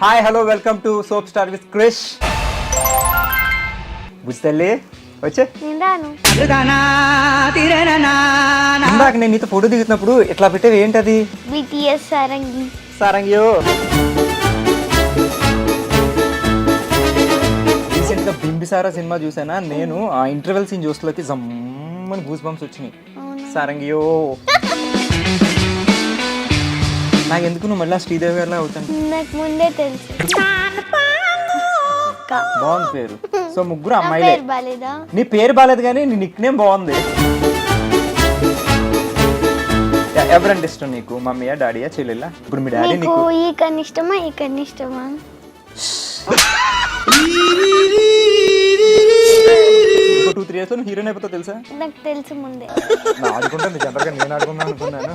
Hi hello welcome to soap star with Krish. బుజ్జల్లి వచ్చే ఇందాక నేను నీతో ఫోటో దిగుతున్నప్పుడు ఇట్లా పెట్టేవి ఏంటది? BTS సారంగి. సారంగియో. రీసెంట్గా బింబిసారా సినిమా చూసానా నేను. ఆ ఇంటర్వెల్ సీన్ చూస్తలోకి జమ్మని గూస్ బంప్స్ వచ్చినాయి. సారంగియో. నాకు ఎందుకు నువ్వు మళ్ళీ శ్రీదేవి గారిలా అవుతాను. నాకు ముందే తెలుసు. బాగుంది పేరు. సో ముగ్గురు అమ్మాయిలే. బాలేదా? నీ పేరు బాలేదు కానీ నీ నిక్ నేమ్ బాగుంది. ఎవరంటే ఇష్టం నీకు? మమ్మీయా, డాడీయా, చెల్లెలా? ఇప్పుడు మీ డాడీ నీకు ఈ కన్నా ఇష్టమా ఈ కన్నా ఇష్టమా? ఇంకో 2-3 years లో హీరోయిన్ అయిపోతావు తెలుసా? నాకు తెలుసు ముందే. ఆడుకుంటాను జనరల్గా, నేను ఆడుకుందాం అనుకున్నాను.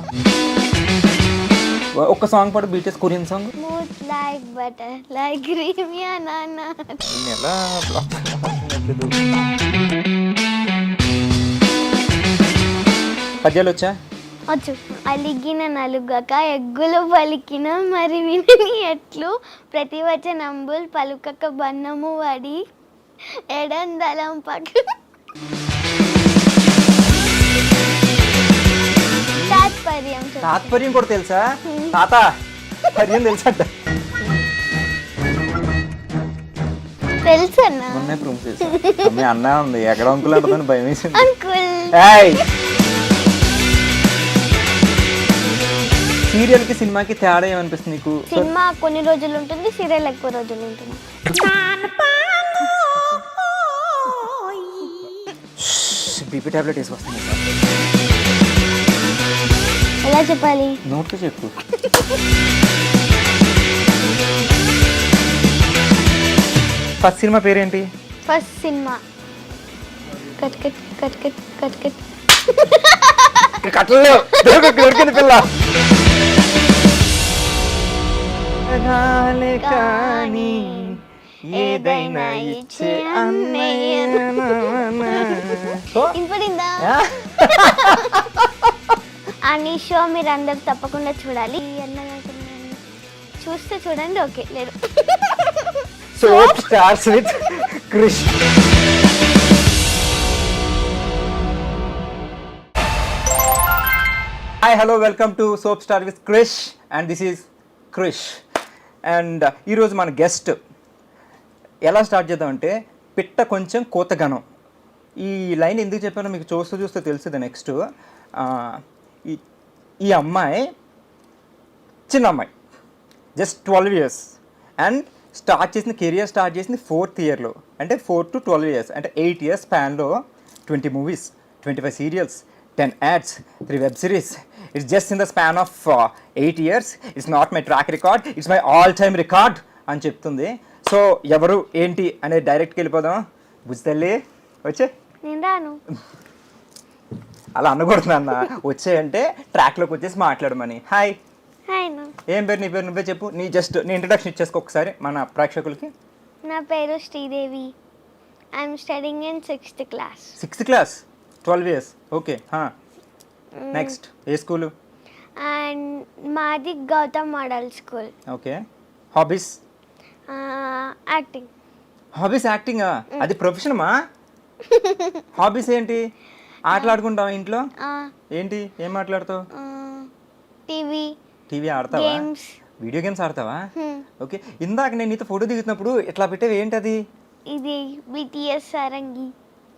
ఒక్క సాంగ్ పాడు, BTS Korean song. Smooth like butter, like creamy banana. ఎలా పద్యాలు వచ్చా? వచ్చు. అలిగిన నలుగక ఎగ్గులు పలికిన మరి విని ఎట్లు ప్రతి వచనంబుల్ పలుకక బన్నము వడి ఎడందలం పక్క తాత్పర్యం తాత్పర్యం కూడా తెలుసా? తాత పర్యం తెలుసంట. తెలుసు అన్న. మొన్నే ప్రూఫ్ చేసా. మీ అన్న ఉంది ఎక్కడ అంకుల్ అంటుందని భయం వేసింది. అంకుల్. సీరియల్ కి సినిమాకి తేడా ఏమనిపిస్తుంది నీకు? సినిమా కొన్ని రోజులు ఉంటుంది, సీరియల్ ఎక్కువ రోజులు ఉంటుంది. బీపీ టాబ్లెట్ వేసుకొస్తుంది. ఎలా చెప్పాలి? నోట్తో చెప్పు. ఫస్ట్ సినిమా పేరేంటి? First cinema cut cut cut cut cut cut. కట్టలేవు, దొరికింది పిల్ల. కానీ ఏదైనా ఇచ్చే వినపడిందా? అని షో మీరు అందరు తప్పకుండా చూడాలి. చూస్తే చూడండి, ఓకే లేదు. Soap stars with Krish. Hi hello welcome to soap star with Krish and this is Krish. And ఈరోజు మన గెస్ట్ ఎలా స్టార్ట్ చేద్దామంటే పిట్ట కొంచెం కోతగనం. ఈ లైన్ ఎందుకు చెప్పానో మీకు చూస్తూ తెలిసింది. నెక్స్ట్ ఈ అమ్మాయి చిన్న అమ్మాయి, just 12 years and career start చేసింది 4th yearలో. అంటే 4 to 12 years అంటే 8 years స్పాన్లో 20 movies, 25 serials, 10 ads, 3 web series. It's just in the span of 8 years. It's not my track record, it's my all-time record అని చెప్తుంది. So ఎవరు ఏంటి అనేది డైరెక్ట్కి వెళ్ళిపోదాం. బుజ్జల్లి వచ్చే. నేను రాను. అలా అనకూడదు అన్న. వచ్చాయంటే ట్రాక్లోకి వచ్చేసి మాట్లాడమని. హాయ్. హాయ్. ఏం పేరు? నీ పేరు నువ్వే చెప్పు. నీ ఇంట్రడక్షన్ ఇచ్చేసుకో ఒకసారి మన ప్రేక్షకులకి. నా పేరు Sridevi. I'm studying in 6th class. 6th class, 12 years. Okay. Next ఏ స్కూలు? అండ్ మాది Gautam model school. Okay. Hobbies? Acting. Hobbies యాక్టింగా? అది ప్రొఫెషనమా? హాబీస్ ఏంటి? ఆటలాడుకుంటావా ఇంట్లో? ఏంటి, ఏం మాట్లాడతావు? టీవీ ఆడతావా? వీడియో గేమ్స్ ఆడతావా? ఓకే. ఇందాక నేను నీతో ఫోటో దిగుతున్నప్పుడు ఇట్లా పెట్టేవి ఏంటది? ఇది BTS సారంగి.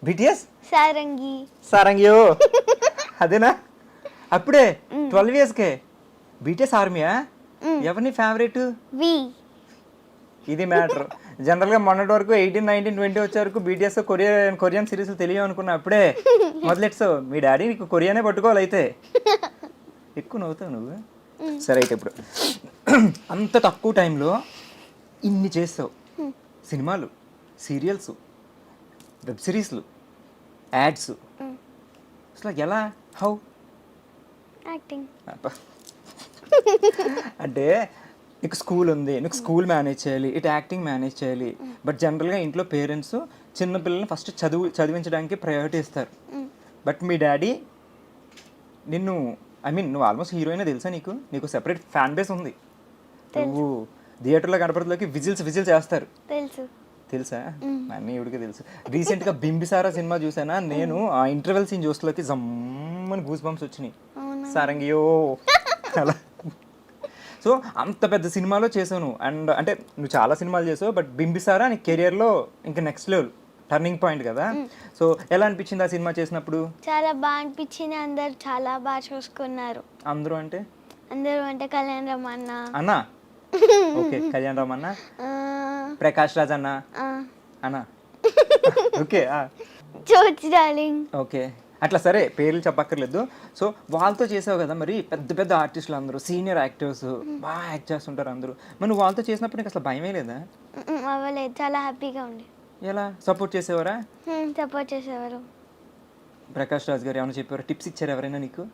BTS సారంగి. సారంగియో. అదేనా? అప్పుడే 12 yearsకే BTS ఆర్మీయా? ఎవరిని ఫేవరెట్? ఇది మ్యాటర్. జనరల్గా మొన్నటి వరకు 18, 19, 20 వచ్చే వరకు BTS కొరియన్ సిరీస్లు తెలియవు అనుకున్నా. అప్పుడే మొదలెట్సావు. మీ డాడీ నీకు కొరియానే పట్టుకోవాలి అయితే. ఎక్కువ నవ్వుతావు నువ్వు. సరే అయితే ఇప్పుడు అంత తక్కువ టైంలో ఇన్ని చేస్తావు. సినిమాలు, సీరియల్స్, వెబ్ సిరీస్లు, యాడ్స్. అసలు ఎలా? హౌ? యాక్టింగ్. అంటే నీకు స్కూల్ ఉంది, నీకు స్కూల్ మేనేజ్ చేయాలి, ఇటు యాక్టింగ్ మేనేజ్ చేయాలి. బట్ జనరల్గా ఇంట్లో పేరెంట్స్ చిన్నపిల్లల్ని ఫస్ట్ చదివించడానికి ప్రయారిటీ ఇస్తారు. బట్ మీ డాడీ నిన్ను, ఐ మీన్ నువ్వు ఆల్మోస్ట్ హీరోయిన్ తెలుసా? నీకు సెపరేట్ ఫ్యాన్ బేస్ ఉంది. నువ్వు థియేటర్లో కనపడలోకి విజిల్స్ వేస్తారు తెలుసు. తెలుసా? అన్నీ ఇవిడికి తెలుసు. రీసెంట్గా బింబిసారా సినిమా చూసానా నేను, ఆ ఇంటర్వెల్ సీన్ చూస్తలోకి జమ్మని గూస్ బంప్స్ వచ్చినాయి. సారంగియో అలా. సో అంత పెద్ద సినిమాలో చేసావు అండ్ అంటే నువ్వు చాలా సినిమాలు చేసావు, బట్ బింబిసారా నీ కెరియర్లో ఇంకా నెక్స్ట్ లెవెల్ టర్నింగ్ పాయింట్ కదా. సో ఎలా అనిపించింది ఆ సినిమా చేసినప్పుడు? చాలా బాగా అనిపించింది. అందరు చాలా బాగా చూసుకున్నారు. అందరూ అంటే కళ్యాణ్ రామ్ అన్న, అన్నా ఓకే, కళ్యాణ్ రామ్ అన్న, ప్రకాష్ రాజ్ అన్న అన్నా ఓకే చోచి డార్లింగ్ ఓకే, అట్లా సరే పేర్లు చెప్పక్కర్లేదు. సో వాళ్ళతో చేసావు కదా, మరి పెద్ద పెద్ద ఆర్టిస్టులు అందరూ సీనియర్ యాక్టర్స్ బాగా యాక్ట్ చేస్తుంటారు అందరూ, మరి నువ్వు వాళ్ళతో చేసినప్పుడు నీకు అసలు భయమే లేదా? అవ్వలేదు, చాలా హ్యాపీగా ఉండే. ఎలా సపోర్ట్ చేసేవారా? సపోర్ట్ చేసేవారు. ప్రకాష్ రాజ్ గారు ఏమైనా చెప్పారు, టిప్స్ ఇచ్చారు ఎవరైనా నీకు?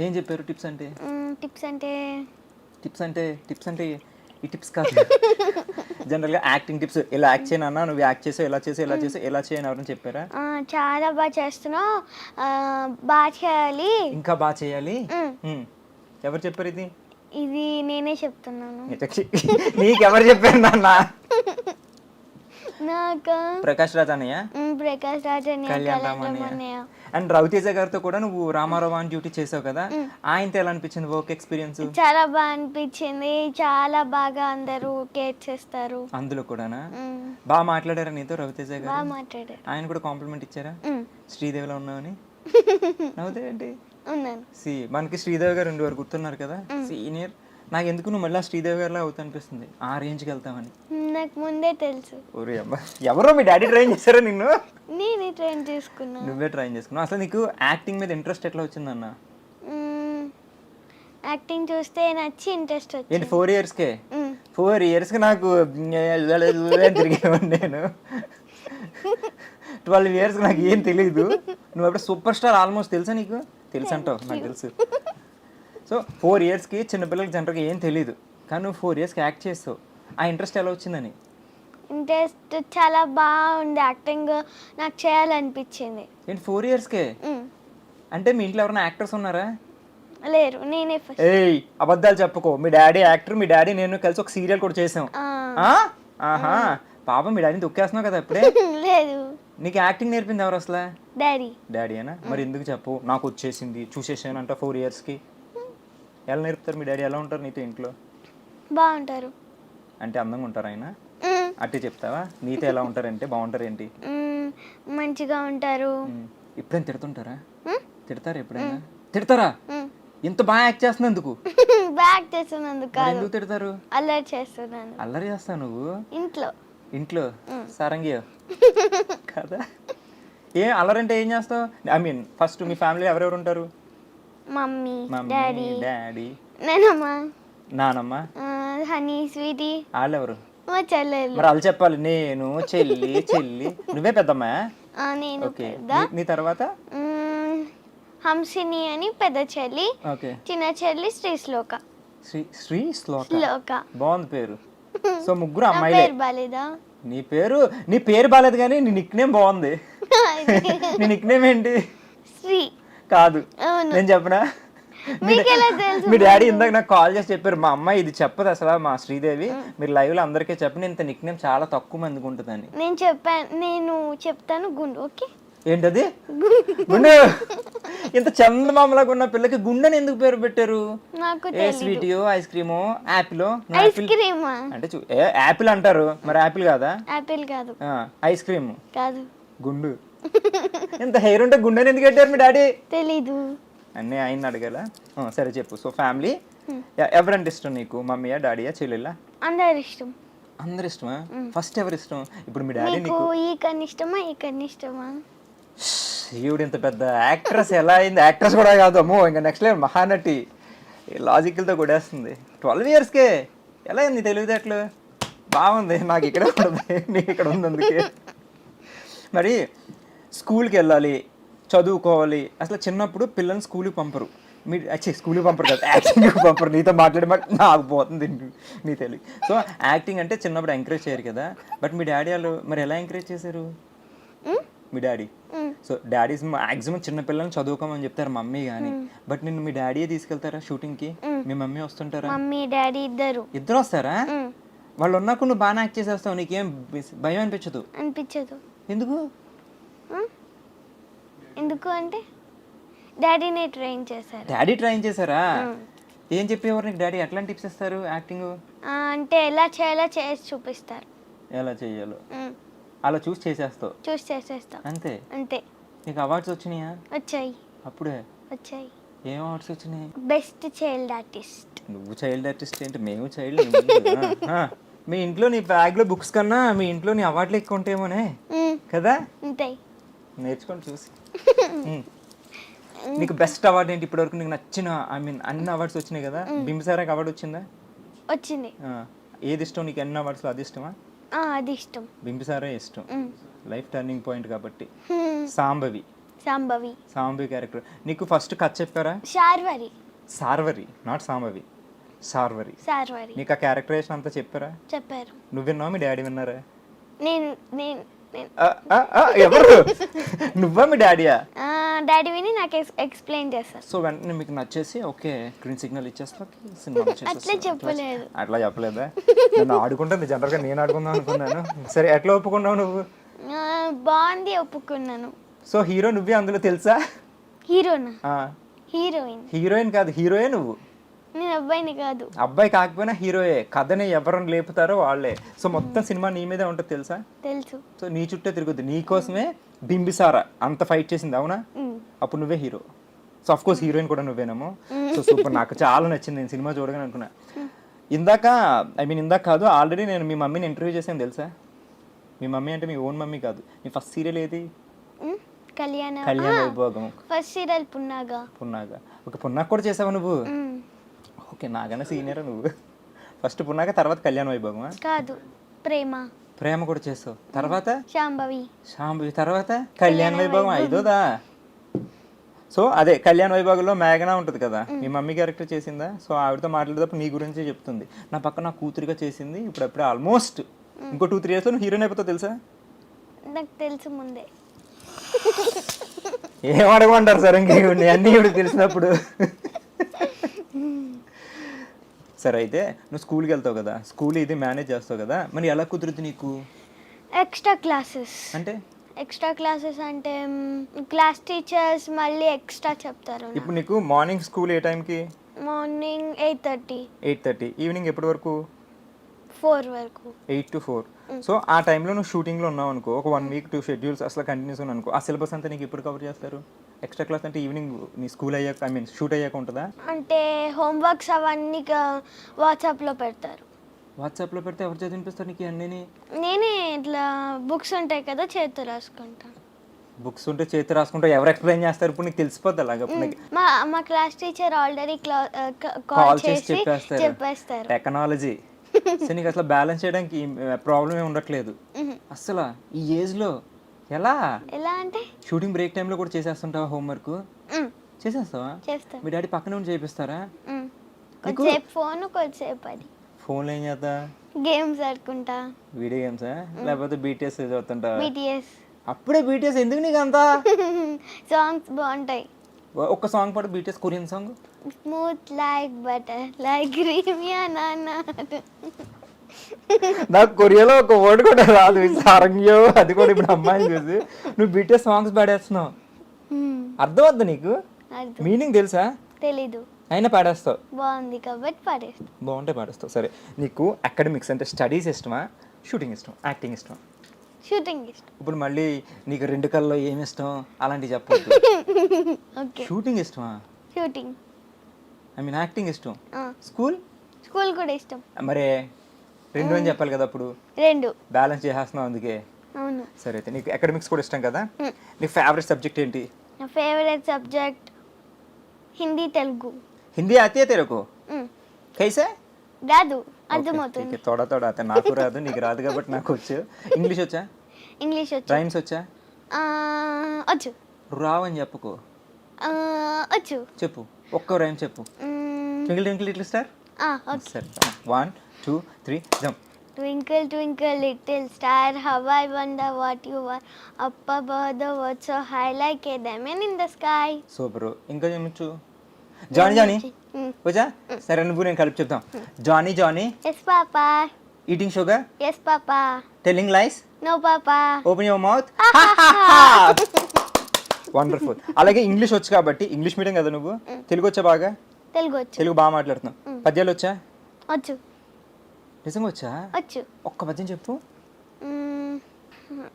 ఏం చెప్పారు టిప్స్ అంటే? టిప్స్ అంటే ఈ టిప్స్ కాదు, జనరల్గా యాక్టింగ్ టిప్స్, ఇలా యాక్ట్ చేయనన్నా, నువ్వు యాక్ట్ చేసావు, ఇలా చేసావు ఎలా చేయని ఎవరైనా చెప్పారా? చాలా బాగా చేస్తున్నావు, బాగా చేయాలి, ఇంకా బాగా చేయాలి. ఎవరు చెప్పారు ఇది? ఇది నేనే చెప్తున్నాను. నీకెవరు చెప్పారు నాన్న? నాకు ప్రకాష్ రాజ్ అన్నయ్య, ప్రకాష్ రాజ్ కళ్యాణ్ రామ్ అన్నయ్య అండ్ రవితేజ గారితో కూడా నువ్వు రామారావు అని డ్యూటీ చేసావు కదా, ఆయనతో ఎలా అనిపించింది వర్క్ ఎక్స్పీరియన్స్? చాలా బాగా అనిపించింది. చాలా బాగా అందరూ కేర్ చేస్తారు. అందులో కూడానా? బాగా మాట్లాడారా నీతో రవితేజ గారు? బాగా మాట్లాడారు. ఆయన కూడా కాంప్లిమెంట్ ఇచ్చారా శ్రీదేవిలో ఉన్నావని? నవ్వుతావేంటి? ఉన్నాను. మనకి శ్రీదేవి గారు 2 వరకు గుర్తున్నారు కదా, సీనియర్. నాకు ఎందుకు నువ్వు మళ్ళీ శ్రీదేవి గారిలా అవుతా అనిపిస్తుంది, ఆ రేంజ్కి వెళ్తామని. నాకు ముందే తెలుసు. ఓరే అమ్మ, ఎవరో మీ డాడీ ట్రైన్ చేశారా నిన్ను? నేనే ట్రైన్ చేసుకున్నా. నువ్వే ట్రైన్ చేసుకున్నావు. అసలు నీకు యాక్టింగ్ మీద ఇంట్రెస్ట్ ఎట్లా వచ్చిందన్న? యాక్టింగ్ చూస్తే నచ్చి ఇంట్రెస్ట్ వచ్చింది. ఏంటి 4 ఇయర్స్కే? 4 ఇయర్స్కి నాకు తిరిగేవాడిని నేను. 12 ఇయర్స్కి నాకు ఏం తెలియదు. నువ్వు అప్పుడు సూపర్ స్టార్ ఆల్మోస్ట్ తెలుసా నీకు? తెలుసు అంటావు, నాకు తెలుసు. సో 4 ఇయర్స్కి చిన్నపిల్లలకి జనరల్గా ఏం తెలియదు, కానీ నువ్వు 4 ఇయర్స్కి యాక్ట్ చేస్తావు. ఆ ఇంట్రెస్ట్ ఎలా వచ్చిందని? ఇంట్రెస్ట్ చాలా బాగుంది, యాక్టింగ్ నాకు చేయాలనిపించింది. ఏంటి 4 ఇయర్స్కే? అంటే మీ ఇంట్లో ఎవరైనా యాక్టర్స్ ఉన్నారా? లేరు, నేనే ఫస్ట్. ఏయ్ అబద్ధాలు చెప్పుకో, మీ డాడీ యాక్టర్, మీ డాడీ నేను కలిసి ఒక సీరియల్ కూడా చేసాం. ఆహా పాపం, మీ డాడీని తొక్కేస్తున్నావు కదా ఇప్పుడే. లేదు, నీకు యాక్టింగ్ నేర్పింది ఎవరు అసలు? డాడీ అయినా మరి ఎందుకు చెప్పు, నాకు వచ్చేసింది చూసేసాను అంట 4 ఇయర్స్కి. ఎలా నేర్పుతారు మీ డాడీ? ఎలా ఉంటారు నీతో ఇంట్లో? బాగుంటారు. అంటే అందంగా ఉంటారు ఆయన? అట్టే చెప్తావా? నీతో ఎలా ఉంటారంటే బాగుంటారు ఏంటి? మంచిగా ఉంటారు. ఎప్పుడైనా తిడుతుంటారా? తిడతారా ఎప్పుడైనా? తిడతారా? ఇంత బాగా యాక్ట్ చేస్తున్నందుకు? బ్యాక్ చేస్తున్నందుకు కాదు. ఎందుకు తిడతారు? అల్లరి చేస్తున్నాను. అల్లరి చేస్తావు నువ్వు ఇంట్లో? సారంగి కదా. ఏ అల్లరంటే ఏం చేస్తావు? I mean first me family ఎవరెవరు ఉంటారు? మమ్మీ, డాడీ, నానమ్మ, హనీ, స్వీటీ. వాళ్ళెవరు? మా చెల్లెలు. మరి వాళ్ళు చెప్పాలి. నేను, చెల్లి. నువ్వే పెద్దమ్మా? నేను పెద్ద. నీ తర్వాత హంసిని అని పెద్ద చెల్లి, చిన్న చెల్లి శ్రీశ్లోక. శ్రీశ్లోక బాగుంది పేరు. సో ముగ్గురు అమ్మాయిలే. బాలేదా? నీ పేరు బాలేదు కానీ నీ నిక్ నేమ్ బాగుంది. నీ నిక్ నేమ్ ఏంటి? శ్రీ కాదు, నేను చెప్పనా? మీ డాడీ ఇందాక నాకు కాల్ చేసి చెప్పారు, మా అమ్మాయి ఇది చెప్పదు అసలు, మా శ్రీదేవి మీరు లైవ్ లో అందరికీ చెప్పండి, ఇంత నిక్ నేమ్ చాలా తక్కువ మందికి ఉంటుందని. నేను చెప్తాను గుండు. ఓకే, ఏంటది? గుండు. ఇంత చందమామలాగా ఉన్న పిల్లకి గుండెని ఎందుకు పేరు పెట్టారు? ఏ స్వీటియో, ఐస్ క్రీమో, యాపిల్ అంటే యాపిల్ అంటారు, మరి యాపిల్ కాదా? యాపిల్ కాదు. ఐస్ క్రీమ్ కాదు, గుండు. ఇంత హెయిర్ ఉంటే గుండెని ఎందుకు పెట్టారు మీ డాడీ? తెలీదు. అన్నీ ఆయన అడగాల. సరే చెప్పు. సో ఫ్యామిలీ ఎవరంటే ఇష్టం నీకు? మమ్మీయా, డాడీయా, చెల్లెలా? అందరు ఇష్టం. అందరు ఇష్టమా? ఫస్ట్ ఎవరు ఇష్టం? ఇప్పుడు మీ డాడీ నీకు ఈ కన్నా ఇష్టమా, ఈ కన్నా ఇష్టమా? ఈవిడ ఇంత పెద్ద యాక్ట్రెస్ ఎలా అయింది? యాక్ట్రెస్ కూడా కాదు, అమ్మో ఇంకా నెక్స్ట్ లెవెల్ మహానటి. లాజికల్తో కొడేస్తుంది. 12 ఇయర్స్కే ఎలా అయింది తెలివితేటలు? బాగుంది. నాకు ఇక్కడ ఉంటుంది, నీకు ఇక్కడ ఉంది. అందుకే మరి స్కూల్కి వెళ్ళాలి, చదువుకోవాలి. అసలు చిన్నప్పుడు పిల్లల్ని స్కూల్కి పంపరు. స్కూల్కి పంపరు కదా, యాక్టింగ్కి పంపరు. నీతో మాట్లాడి నాకు పోతుంది నీ తెలివి. సో యాక్టింగ్ అంటే చిన్నప్పుడు ఎంకరేజ్ చేయరు కదా, బట్ మీ డాడీ వాళ్ళు మరి ఎలా ఎంకరేజ్ చేశారు? మీ డాడీ. సో డాడీస్ మాక్సిమం చిన్న పిల్లల్ని చదువుకోమని చెప్తారు మమ్మీ కానీ, బట్ నిన్ను మీ డాడీయే తీసుకెళ్తారా షూటింగ్కి? మీ మమ్మీ వస్తుంటారా? మమ్మీ డాడీ ఇద్దరు వస్తారా? వాళ్ళు ఉన్నాక నువ్వు బాగా యాక్ట్ చేసేస్తావు, నీకేం భయం అనిపించదు? అనిపించదు. ఎందుకు? ఎందుకు అంటే డాడీనే ట్రైన్ చేశారు. డాడీ ట్రైన్ చేశారా? ఏం చెప్పేవారు నీకు డాడీ? ఎట్లాంటి టిప్స్ ఇస్తారు యాక్టింగ్ అంటే ఎలా చేయాలో చేసి చూపిస్తారు. ఎలా చేయాలో అలా చూసి చేసేస్తావు? చూసి చేసేస్తా అంతే. అంతే. నీకు అవార్డ్స్ వచ్చినాయా? వచ్చాయి. అప్పుడే వచ్చాయి. ఏం అవార్డ్స్ వచ్చినాయి? Best child artist. నువ్వు చైల్డ్ ఆర్టిస్ట్ ఏంటి? మేము చైల్డ్. మీ ఇంట్లో నీ బ్యాగ్లో బుక్స్ కన్నా మీ ఇంట్లో నీ అవార్డులు ఎక్కువ ఉంటాయేమోనే కదా? ఉంటాయి. నేర్చుకొని చూసి. నీకు బెస్ట్ అవార్డు ఏంటి ఇప్పటివరకు? నీకు నచ్చిన అన్ని అవార్డ్స్ వచ్చినాయి కదా, బింబిసారాకి అవార్డు వచ్చిందా? వచ్చింది. ఏది ఇష్టం నీకు? అన్ని అవార్డ్స్లో అది ఇష్టమా? అది ఇష్టం. బింబిసారే ఇష్టం, లైఫ్ టర్నింగ్ పాయింట్ కాబట్టి. సాంబవి. సాంబవి క్యారెక్టర్ నీకు ఫస్ట్ కథ చెప్పారా? సార్వరి, నాట్ సాంబవి, సార్వరి. నీకు ఆ క్యారెక్టరేషన్ అంతా చెప్పారా? చెప్పారు. నువ్వు విన్నావా? మీ డాడీ విన్నారా? ఎవరు? నువ్వా మీ డాడీయా? డాడీ విని నాకు ఎక్స్ప్లెయిన్ చేస్తారు. సో వెంటనే మీకు నచ్చేసి ఓకే గ్రీన్ సిగ్నల్ ఇచ్చేస్తా సినిమా. అట్లా చెప్పలేదు. అట్లా చెప్పలేదా? నన్ను ఆడుకుంటుంది జనరల్గా, నేను ఆడుకుందాం అనుకున్నాను. సరే ఎట్లా ఒప్పుకున్నావు నువ్వు? బాగుంది, ఒప్పుకున్నాను. సో హీరో నువ్వే అందులో తెలుసా? హీరోయిన్ కాదు, హీరోయే నువ్వు. నేను అబ్బాయిని కాదు. అబ్బాయి కాకపోయినా హీరోయే. కథని ఎవరిని లేపుతారో వాళ్ళే. సో మొత్తం సినిమా నీ మీదే ఉంటుంది తెలుసా? తెలుసు. సో నీ చుట్టే తిరుగుద్ది. నీ కోసమే బింబిసారా అంత ఫైట్ చేసింది, అవునా? అప్పుడు నువ్వే hero. So of course heroine కూడా నువ్వేనేమో. సో సూపర్, నాకు చాలా నచ్చింది నేను సినిమా చూడగానే అనుకున్నా. ఇందాక కాదు, ఆల్రెడీ నేను మీ మమ్మీని ఇంటర్వ్యూ చేసాను తెలుసా? మీ మమ్మీ అంటే మీ ఓన్ మమ్మీ కాదు. నీ ఫస్ట్ సీరియల్ ఏది? కళ్యాణ Vaibhogam. First serial Punnaga. Okay, పున్నాగ కూడా చేసావా నువ్వు? ఓకే, నాకన్నా సీనియర్ నువ్వు. ఫస్ట్ పున్నాగ, తర్వాత కళ్యాణ వైభోగమా? కాదు, ప్రేమ కూడా చేస్తావు. తర్వాత శాంభవి, తర్వాత కళ్యాణ వైభోగం ఐదోదా? సో అదే కళ్యాణ వైభోగంలో మేఘనా ఉంటుంది కదా, మీ మమ్మీ క్యారెక్టర్ చేసిందా? సో ఆవిడతో మాట్లాడేటప్పుడు నీ గురించి చెప్తుంది. నా పక్కన నా కూతురిగా చేసింది. ఇప్పుడు ఆల్మోస్ట్ ఇంకో 2-3 years నువ్వు హీరోయిన్ అయిపోతావు తెలుసా? నాకు తెలుసు ముందే. ఏం అడగమంటారు సార్ ఇంక అన్నీ ఇప్పుడు తెలిసినప్పుడు. సరే అయితే నువ్వు స్కూల్కి వెళ్తావు కదా, స్కూల్ ఇది మేనేజ్ చేస్తావు కదా, మరి ఎలా కుదురుతుంది నీకు? ఎక్స్ట్రా క్లాసెస్ అంటే క్లాస్ టీచర్స్ మళ్ళీ ఎక్స్ట్రా చెప్తారు. ఇప్పుడు నీకు మార్నింగ్ స్కూల్ ఏ టైంకి? మార్నింగ్ 8:30. ఈవినింగ్ ఎప్పటి వరకు? 4 వరకు. 8 to 4. సో ఆ టైంలో నువ్వు షూటింగ్లో ఉన్నావు అనుకో, ఒక 1 week 2 schedules అసలు కంటిన్యూస్ అనుకో, ఆ సిలబస్ అంతా నీకు ఎప్పుడు కవర్ చేస్తారు? ఎక్స్ట్రా క్లాస్ అంటే ఈవినింగ్ నీ స్కూల్ అయ్యాక, షూట్ అయ్యాక ఉంటుందా? అంటే హోంవర్క్స్ అవన్నీ వాట్సాప్లో పెడతారు. వాట్సాప్లో పెడితే ఎవరు చదివినిపిస్తారు నీకు అన్నీ? నేనే ఇట్లా బుక్స్ ఉంటాయి కదా, చేతితో రాసుకుంటాను. బుక్స్ ఉంటే చేతి రాసుకుంటా, ఎవరు ఎక్స్ప్లెయిన్ చేస్తారు? ఇప్పుడు నీకు తెలిసిపోద్ది అలాగా. మా క్లాస్ టీచర్ ఆల్రెడీ కాల్ చేసి చెప్పేస్తారు. టెక్నాలజీ. సో నీకు అసలు బ్యాలెన్స్ చేయడానికి ప్రాబ్లం ఏమి ఉండట్లేదు అసలు ఈ ఏజ్లో. ఎలా అంటే షూటింగ్ బ్రేక్ టైంలో కూడా చేసేస్తుంటావా హోంవర్క్? చేసేస్తావా? మీ డాడీ పక్కన ఉండి చేపిస్తారా? ఫోన్లో ఏం చేస్తా? గేమ్స్ ఆడుకుంటా. వీడియో గేమ్సా లేకపోతే బీటీఎస్ చదువుతుంటా? బీటీఎస్. అప్పుడే బీటీఎస్ ఎందుకు నీకు అంతా? సాంగ్స్ బాగుంటాయి. ఒక్క సాంగ్ పాడు, BTS Korean song. Smooth like butter like cream yeah నానా. నాకు కొరియాలో ఒక వర్డ్ కూడా రాదు, సారంగ్యో. అది కూడా ఇప్పుడు అమ్మాయిని చూసి నువ్వు బీటీఎస్ సాంగ్స్ పాడేస్తున్నావు. అర్థమవుద్దా నీకు? మీనింగ్ తెలుసా? తెలీదు, అయినా పాడేస్తావు. బాగుంది కాబట్టి పాడేస్తావు. బాగుంటే పాడేస్తావు. సరే, నీకు అకాడమిక్స్ అంటే స్టడీస్ ఇష్టమా, షూటింగ్ ఇష్టం, యాక్టింగ్ ఇష్టం? షూటింగ్ ఇష్టం. ఇప్పుడు మళ్ళీ నీకు 2 కళ్ళలో ఏమి ఇష్టం అలాంటివి చెప్పొద్దు. షూటింగ్ ఇష్టమా? షూటింగ్. యాక్టింగ్ ఇష్టం. స్కూల్ కూడా ఇష్టం. మరి 2 అని చెప్పాలి కదా, అప్పుడు 2 బ్యాలెన్స్ చేసేస్తున్నావు అందుకే. అవును. సరే అయితే నీకు అకాడమిక్స్ కూడా ఇష్టం కదా, నీ ఫేవరెట్ సబ్జెక్ట్ ఏంటి? నా ఫేవరెట్ సబ్జెక్ట్ హిందీ, తెలుగు. హిందీ ఆती है तेरे को? कैसे? రాదు, అర్థమవుతుంది. తోడ అయితే నాకు రాదు, నీకు రాదు కాబట్టి నాకు వచ్చు. ఇంగ్లీష్ వచ్చా? ఇంగ్లీష్ వచ్చు. రైమ్స్ వచ్చా? వచ్చు. రావని చెప్పుకో. వచ్చు. చెప్పు, ఒక్క రైమ్ చెప్పు. Twinkle twinkle little star. Okay. సరే, 1 2 3 jump. Twinkle, twinkle, little star, how I wonder what you are. Up above the world so high like a diamond in the sky. Super. ఇంకా ఏమొచ్చు? జానీ జానీ వచ్చా? సరే నువ్వు నేను కలిపి చెప్తాం. Johnny Johnny Yes, Papa. Eating sugar, Yes, Papa. Telling lies, No, Papa. Open your mouth. Wonderful. అలాగే English వచ్చు కాబట్టి, ఇంగ్లీష్ మీడియం కదా నువ్వు, తెలుగు వచ్చా బాగా? తెలుగు వచ్చు. తెలుగు బాగా మాట్లాడుతున్నావు. పద్యాలు వచ్చా? వచ్చు. నిజంగా వచ్చా? వచ్చు. ఒక్క పద్యం చెప్పు.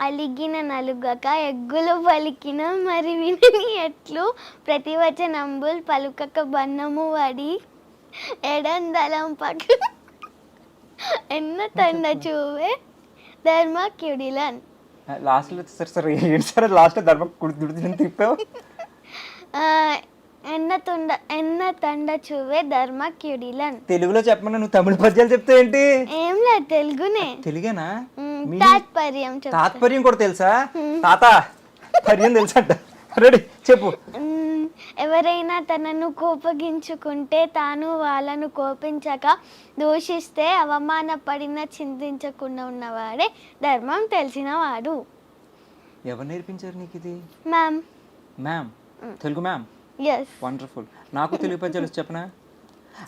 అలిగిన నలుగక ఎగ్గులు పలికిన మరి వినని ఎట్లు ప్రతివచనంబుల్ పలుకక బన్నము వడి ఎడందలం పట్టు ఎన్న తండ చూవే ధర్మక్యుడిలన్. లాస్ట్లో సరే సరే ఏంటి సరే లాస్ట్లో ధర్మ కుడి తిప్పావు. ఎన్న తండ చూవే ధర్మక్యుడిలన్. తెలుగులో చెప్పమన్నా నువ్వు తమిళ పద్యాలు చెప్తావు ఏంటి? ఏం లేదు, తెలుగునే. తెలుగేనా? తాత్పర్యం తాత్పర్యం కూడా తెలుసా? తాత పర్యం తెలుసంట. రెడీ చెప్పు. ఎవరైనా తనను కోపగించుకుంటే తాను వాళ్ళను కోపించక దూషిస్తే అవమానపడిన చింతించకుండా ఉన్నవాడే ధర్మం తెలిసినవాడు. ఎవరు నేర్పించారు నీకు ఇది? Ma'am. Ma'am Telugu ma'am. Yes. Wonderful. నాకు తెలుగు పద్యాలు చెప్పనా?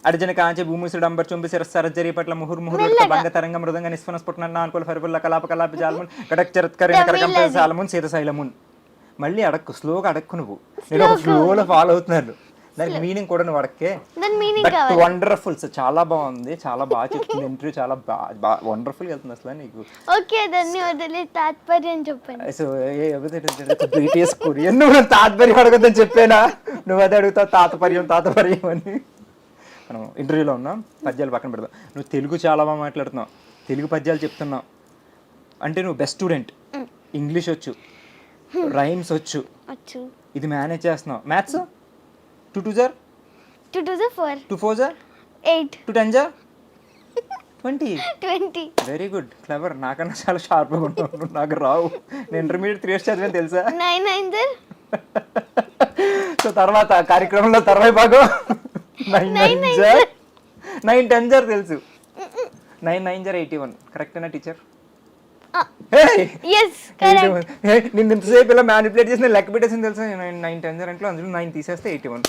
అర్జున కాంచే భూమిసుడు అంబర్ చుంబి సరజరి పట్ల ముహుర్ ముహుర్ బంగ తరంగ మృదంగ నిస్ఫన స్ఫుటన నాన్కుల ఫరిపుల్ల కలాప కలాప జాలమున్ కడక్ చరత్కరిన కరకం సాలమున్ సీత శైలమున్. మళ్ళీ అడక్కు, స్లోగా అడక్కు. నువ్వు నేను ఒక ఫ్లోలో ఫాలో అవుతున్నాను. దానికి మీనింగ్ కూడా నువ్వు అడక్కే. వండర్ఫుల్. చాలా బాగుంది, చాలా బాగా చెప్తుంది. ఇంటర్వ్యూ చాలా బాగా వండర్ఫుల్ వెళ్తుంది అసలు నీకు. ఓకే, దాన్ని వదిలి తాత్పర్యం చెప్పండి. సో బ్రిటిష్ కొరియన్ నువ్వు తాత్పర్యం అడగద్దని చెప్పేనా? నువ్వు అదే అడుగుతావు తాతపర్యం అని. మనం ఇంటర్వ్యూలో ఉన్నాం, పద్యాలు పక్కన పెడతాం. నువ్వు తెలుగు చాలా బాగా మాట్లాడుతున్నావు, తెలుగు పద్యాలు చెప్తున్నావు అంటే నువ్వు బెస్ట్ స్టూడెంట్. ఇంగ్లీష్ వచ్చు, రైమ్స్ వచ్చు, ఇది మేనేజ్ చేస్తున్నావు. మ్యాథ్స్ 2 2 జార్ 2 2 జార్ 4 2 4 జార్ 8 2 10 జార్ 20 20. Very good, clever. నాకన్నా చాలా షార్ప్గా ఉంటావు, నాకు రావు. నేను ఇంటర్మీడియట్ 3 years చదివాను తెలుసా? 9 9 జార్. సో తర్వాత కార్యక్రమంలో తర్వాత భాగం 9 9 జార్ 9 10 జార్ తెలుసు. 9 9 జార్ 81 కరెక్టేనా టీచర్? నిన్ను ఇంతసేపు ఇలా మ్యానిపులేట్ చేసి లెక్క పెట్టేసింది తెలుసా? 9 10 జార్ అంటే అందులో 9 తీసేస్తే 81.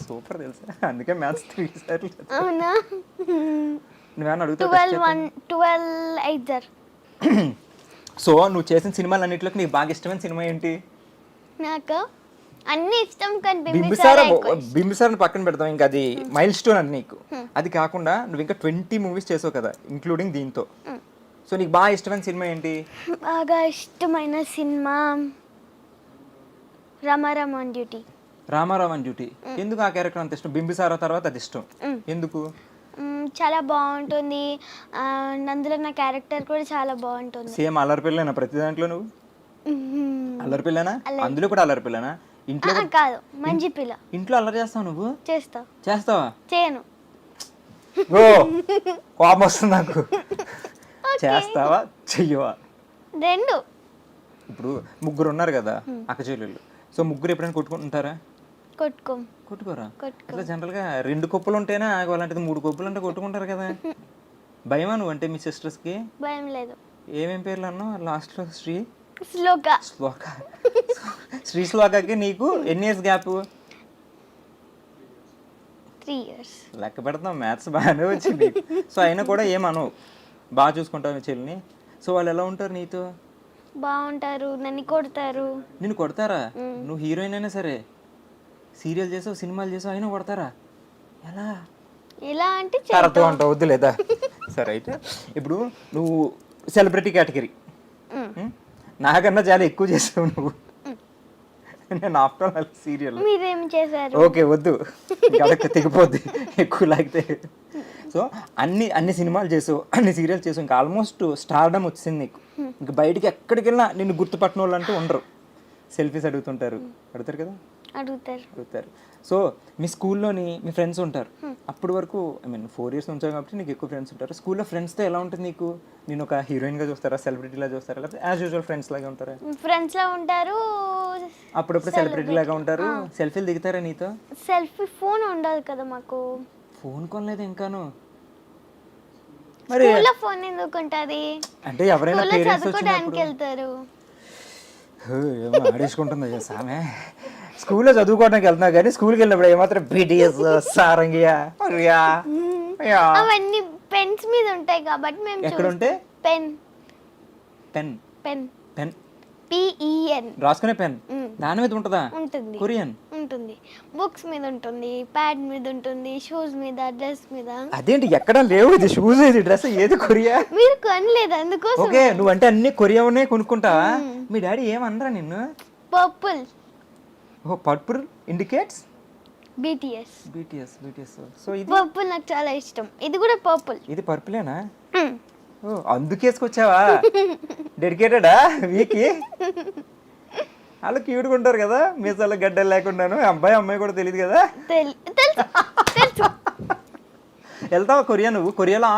సూపర్ తెలుసా? అందుకే మ్యాథ్స్ 3 సార్లు. అవునా? నువ్వేమన్నా అడుగుతావు? 12 8 జార్. సో నువ్వు చేసిన సినిమాలు అన్నింటిలోకి నీకు బాగా ఇష్టమైన సినిమా ఏంటి? నాకు అన్ని ఇష్టం, కానీ బింబిసార్ పక్కన పెడతాం, ఇంకా అది మైల్ స్టోన్ అని నీకు. అది కాకుండా నువ్వు ఇంకా 20 మూవీస్ చేసావు కదా, ఇంక్లూడింగ్ దీంతో. సో నీకు బాగా ఇష్టమైన సినిమా ఏంటి? బాగా ఇష్టమైన cinema Ramarao on duty. Ramarao on duty. ఎందుకు ఆ క్యారెక్టర్ అంత ఇష్టం? బింబిసారా తర్వాత అది ఇష్టం ఎందుకు? చాలా బాగుంటుంది, అందులో నా క్యారెక్టర్ కూడా చాలా బాగుంటుంది. సేమ్ అల్లరి పిల్లనా ప్రతి దాంట్లో? నువ్వు అల్లరి పిల్లనా? అందులో కూడా అల్లరి పిల్లనా? ఇంట్లో కాదు, మంచి పిల్ల. ఇంట్లో అల్లరి చేస్తావు నువ్వు? చేస్తావా? చేయను. ఓ కోపం వస్తుంది నాకు. చేస్తావా చెయ్యవా? రెండు. ఇప్పుడు ముగ్గురు ఉన్నారు కదా అక్క చెల్లెళ్ళు. సో ముగ్గురు ఎప్పుడైనా కొట్టుకుంటుంటారా? కొట్టుకోరా? అసలు జనరల్గా 2 కొప్పులు ఉంటేనే అలాంటిది 3 కొప్పులు అంటే కొట్టుకుంటారు కదా. భయమా నువ్వు అంటే మీ సిస్టర్స్కి? భయం లేదు. ఏమేం పేర్లు అన్నావు లాస్ట్లో? శ్లోక. శ్రీ శ్లోకకి నీకు ఎన్ని ఇయర్స్ గ్యాప్? 3 years. లెక్క పెడతాం, మ్యాథ్స్ బాగానే వచ్చింది. సో అయినా కూడా ఏమనవు, బాగా చూసుకుంటావు చెల్లిని. సో వాళ్ళు ఎలా ఉంటారు నీతో? బాగుంటారు. నన్ను కొడతారు. నిన్ను కొడతారా? నువ్వు హీరోయిన్ అయినా సరే, సీరియల్ చేసావు, సినిమాలు చేసావు, అయినా కొడతారా? ఎలా అంటే అర్థం అంటావు, వద్దు లేదా? సరే అయితే ఇప్పుడు నువ్వు సెలబ్రిటీ కేటగిరీ, నాకన్నా చాలా ఎక్కువ చేసావు నువ్వు. నేను ఆఫ్టర్ ఆల్ సీరియల్. మీరేం చేశారు? ఓకే వద్దు, గడక తెగిపోద్ది ఎక్కువ లాగితే. సో అన్ని సినిమాలు చేసావు, అన్ని సీరియల్ చేసావు, ఇంకా ఆల్మోస్ట్ స్టార్డమ్ వచ్చింది నీకు. ఇంకా బయటికి ఎక్కడికి వెళ్ళినా నిన్ను గుర్తుపట్టిన వాళ్ళు అంటూ ఉండరు. సెల్ఫీస్ అడుగుతుంటారు కదా? అడుగుతారు. సో మీ స్కూల్లోని మీ ఫ్రెండ్స్ ఉంటారు. అప్పటి వరకు 4 years ఉంచావు కాబట్టి నీకు ఎక్కువ ఫ్రెండ్స్ ఉంటారు. స్కూల్లో ఫ్రెండ్స్తో ఎలా ఉంటుంది నీకు? నేను ఒక హీరోయిన్గా చూస్తారా, సెలబ్రిటీలా చూస్తారా, లేకపోతే యాజ్ యూజువల్ ఫ్రెండ్స్ లాగా ఉంటారా? ఫ్రెండ్స్ లా ఉంటారు, అప్పుడప్పుడు సెలబ్రిటీ లాగా ఉంటారు. సెల్ఫీలు దిగుతారా నీతో? సెల్ఫీ ఫోన్ ఉండదు కదా మాకు. ఫోన్ కొనలేదు ఇంకాను? మరి స్కూల్లో ఫోన్ ఎందుకు ఉంటది? అంటే ఎవరైనా స్కూల్లో పేరెంట్స్ చదువుకోవడానికి వెళ్తారు. ఏమో ఆడేసుకుంటుందో చేసా ఆమె. స్కూల్లో చదువుకోవడానికి వెళ్తున్నా కానీ స్కూల్కి వెళ్ళినప్పుడు ఏమాత్రం బీటీఎస్ సారంగియా అవన్నీ పెన్స్ మీద ఉంటాయి కాబట్టి మేము ఎక్కడ ఉంటే pen pen pen pen PEN రాసుకునే పెన్ దాని మీద ఉంటుందా? ఉంటుంది కొరియన్ ఉంటుంది. బుక్స్ మీద ఉంటుంది, ప్యాడ్ మీద ఉంటుంది, షూస్ మీద, డ్రెస్ మీద. అదేంటి ఎక్కడ లేవు, ఇది షూస్ ఇది డ్రెస్ ఏది కొరియా? మీరు కొనలేదు అందుకోసం. ఓకే నువ్వంటే అన్ని కొరియానే కొనుక్కుంటావా? మీ డాడీ ఏమనరా నిన్ను? Purple. Oh purple indicates BTS. BTS so ఇది పర్పుల్ నాకు చాలా ఇష్టం. ఇది కూడా పర్పుల్. ఇది పర్పులేనా? ఓ అందుకేసుకొచ్చావా? డెడికేటెడా వీకి? వాళ్ళు క్యూట్గా ఉంటారు కదా మీసాల గడ్డలు లేకుండాను. అబ్బాయి అమ్మాయి కూడా తెలియదు కదా. తెలుసు. వెళ్తావా కొరియా? నువ్వు కొరియాలో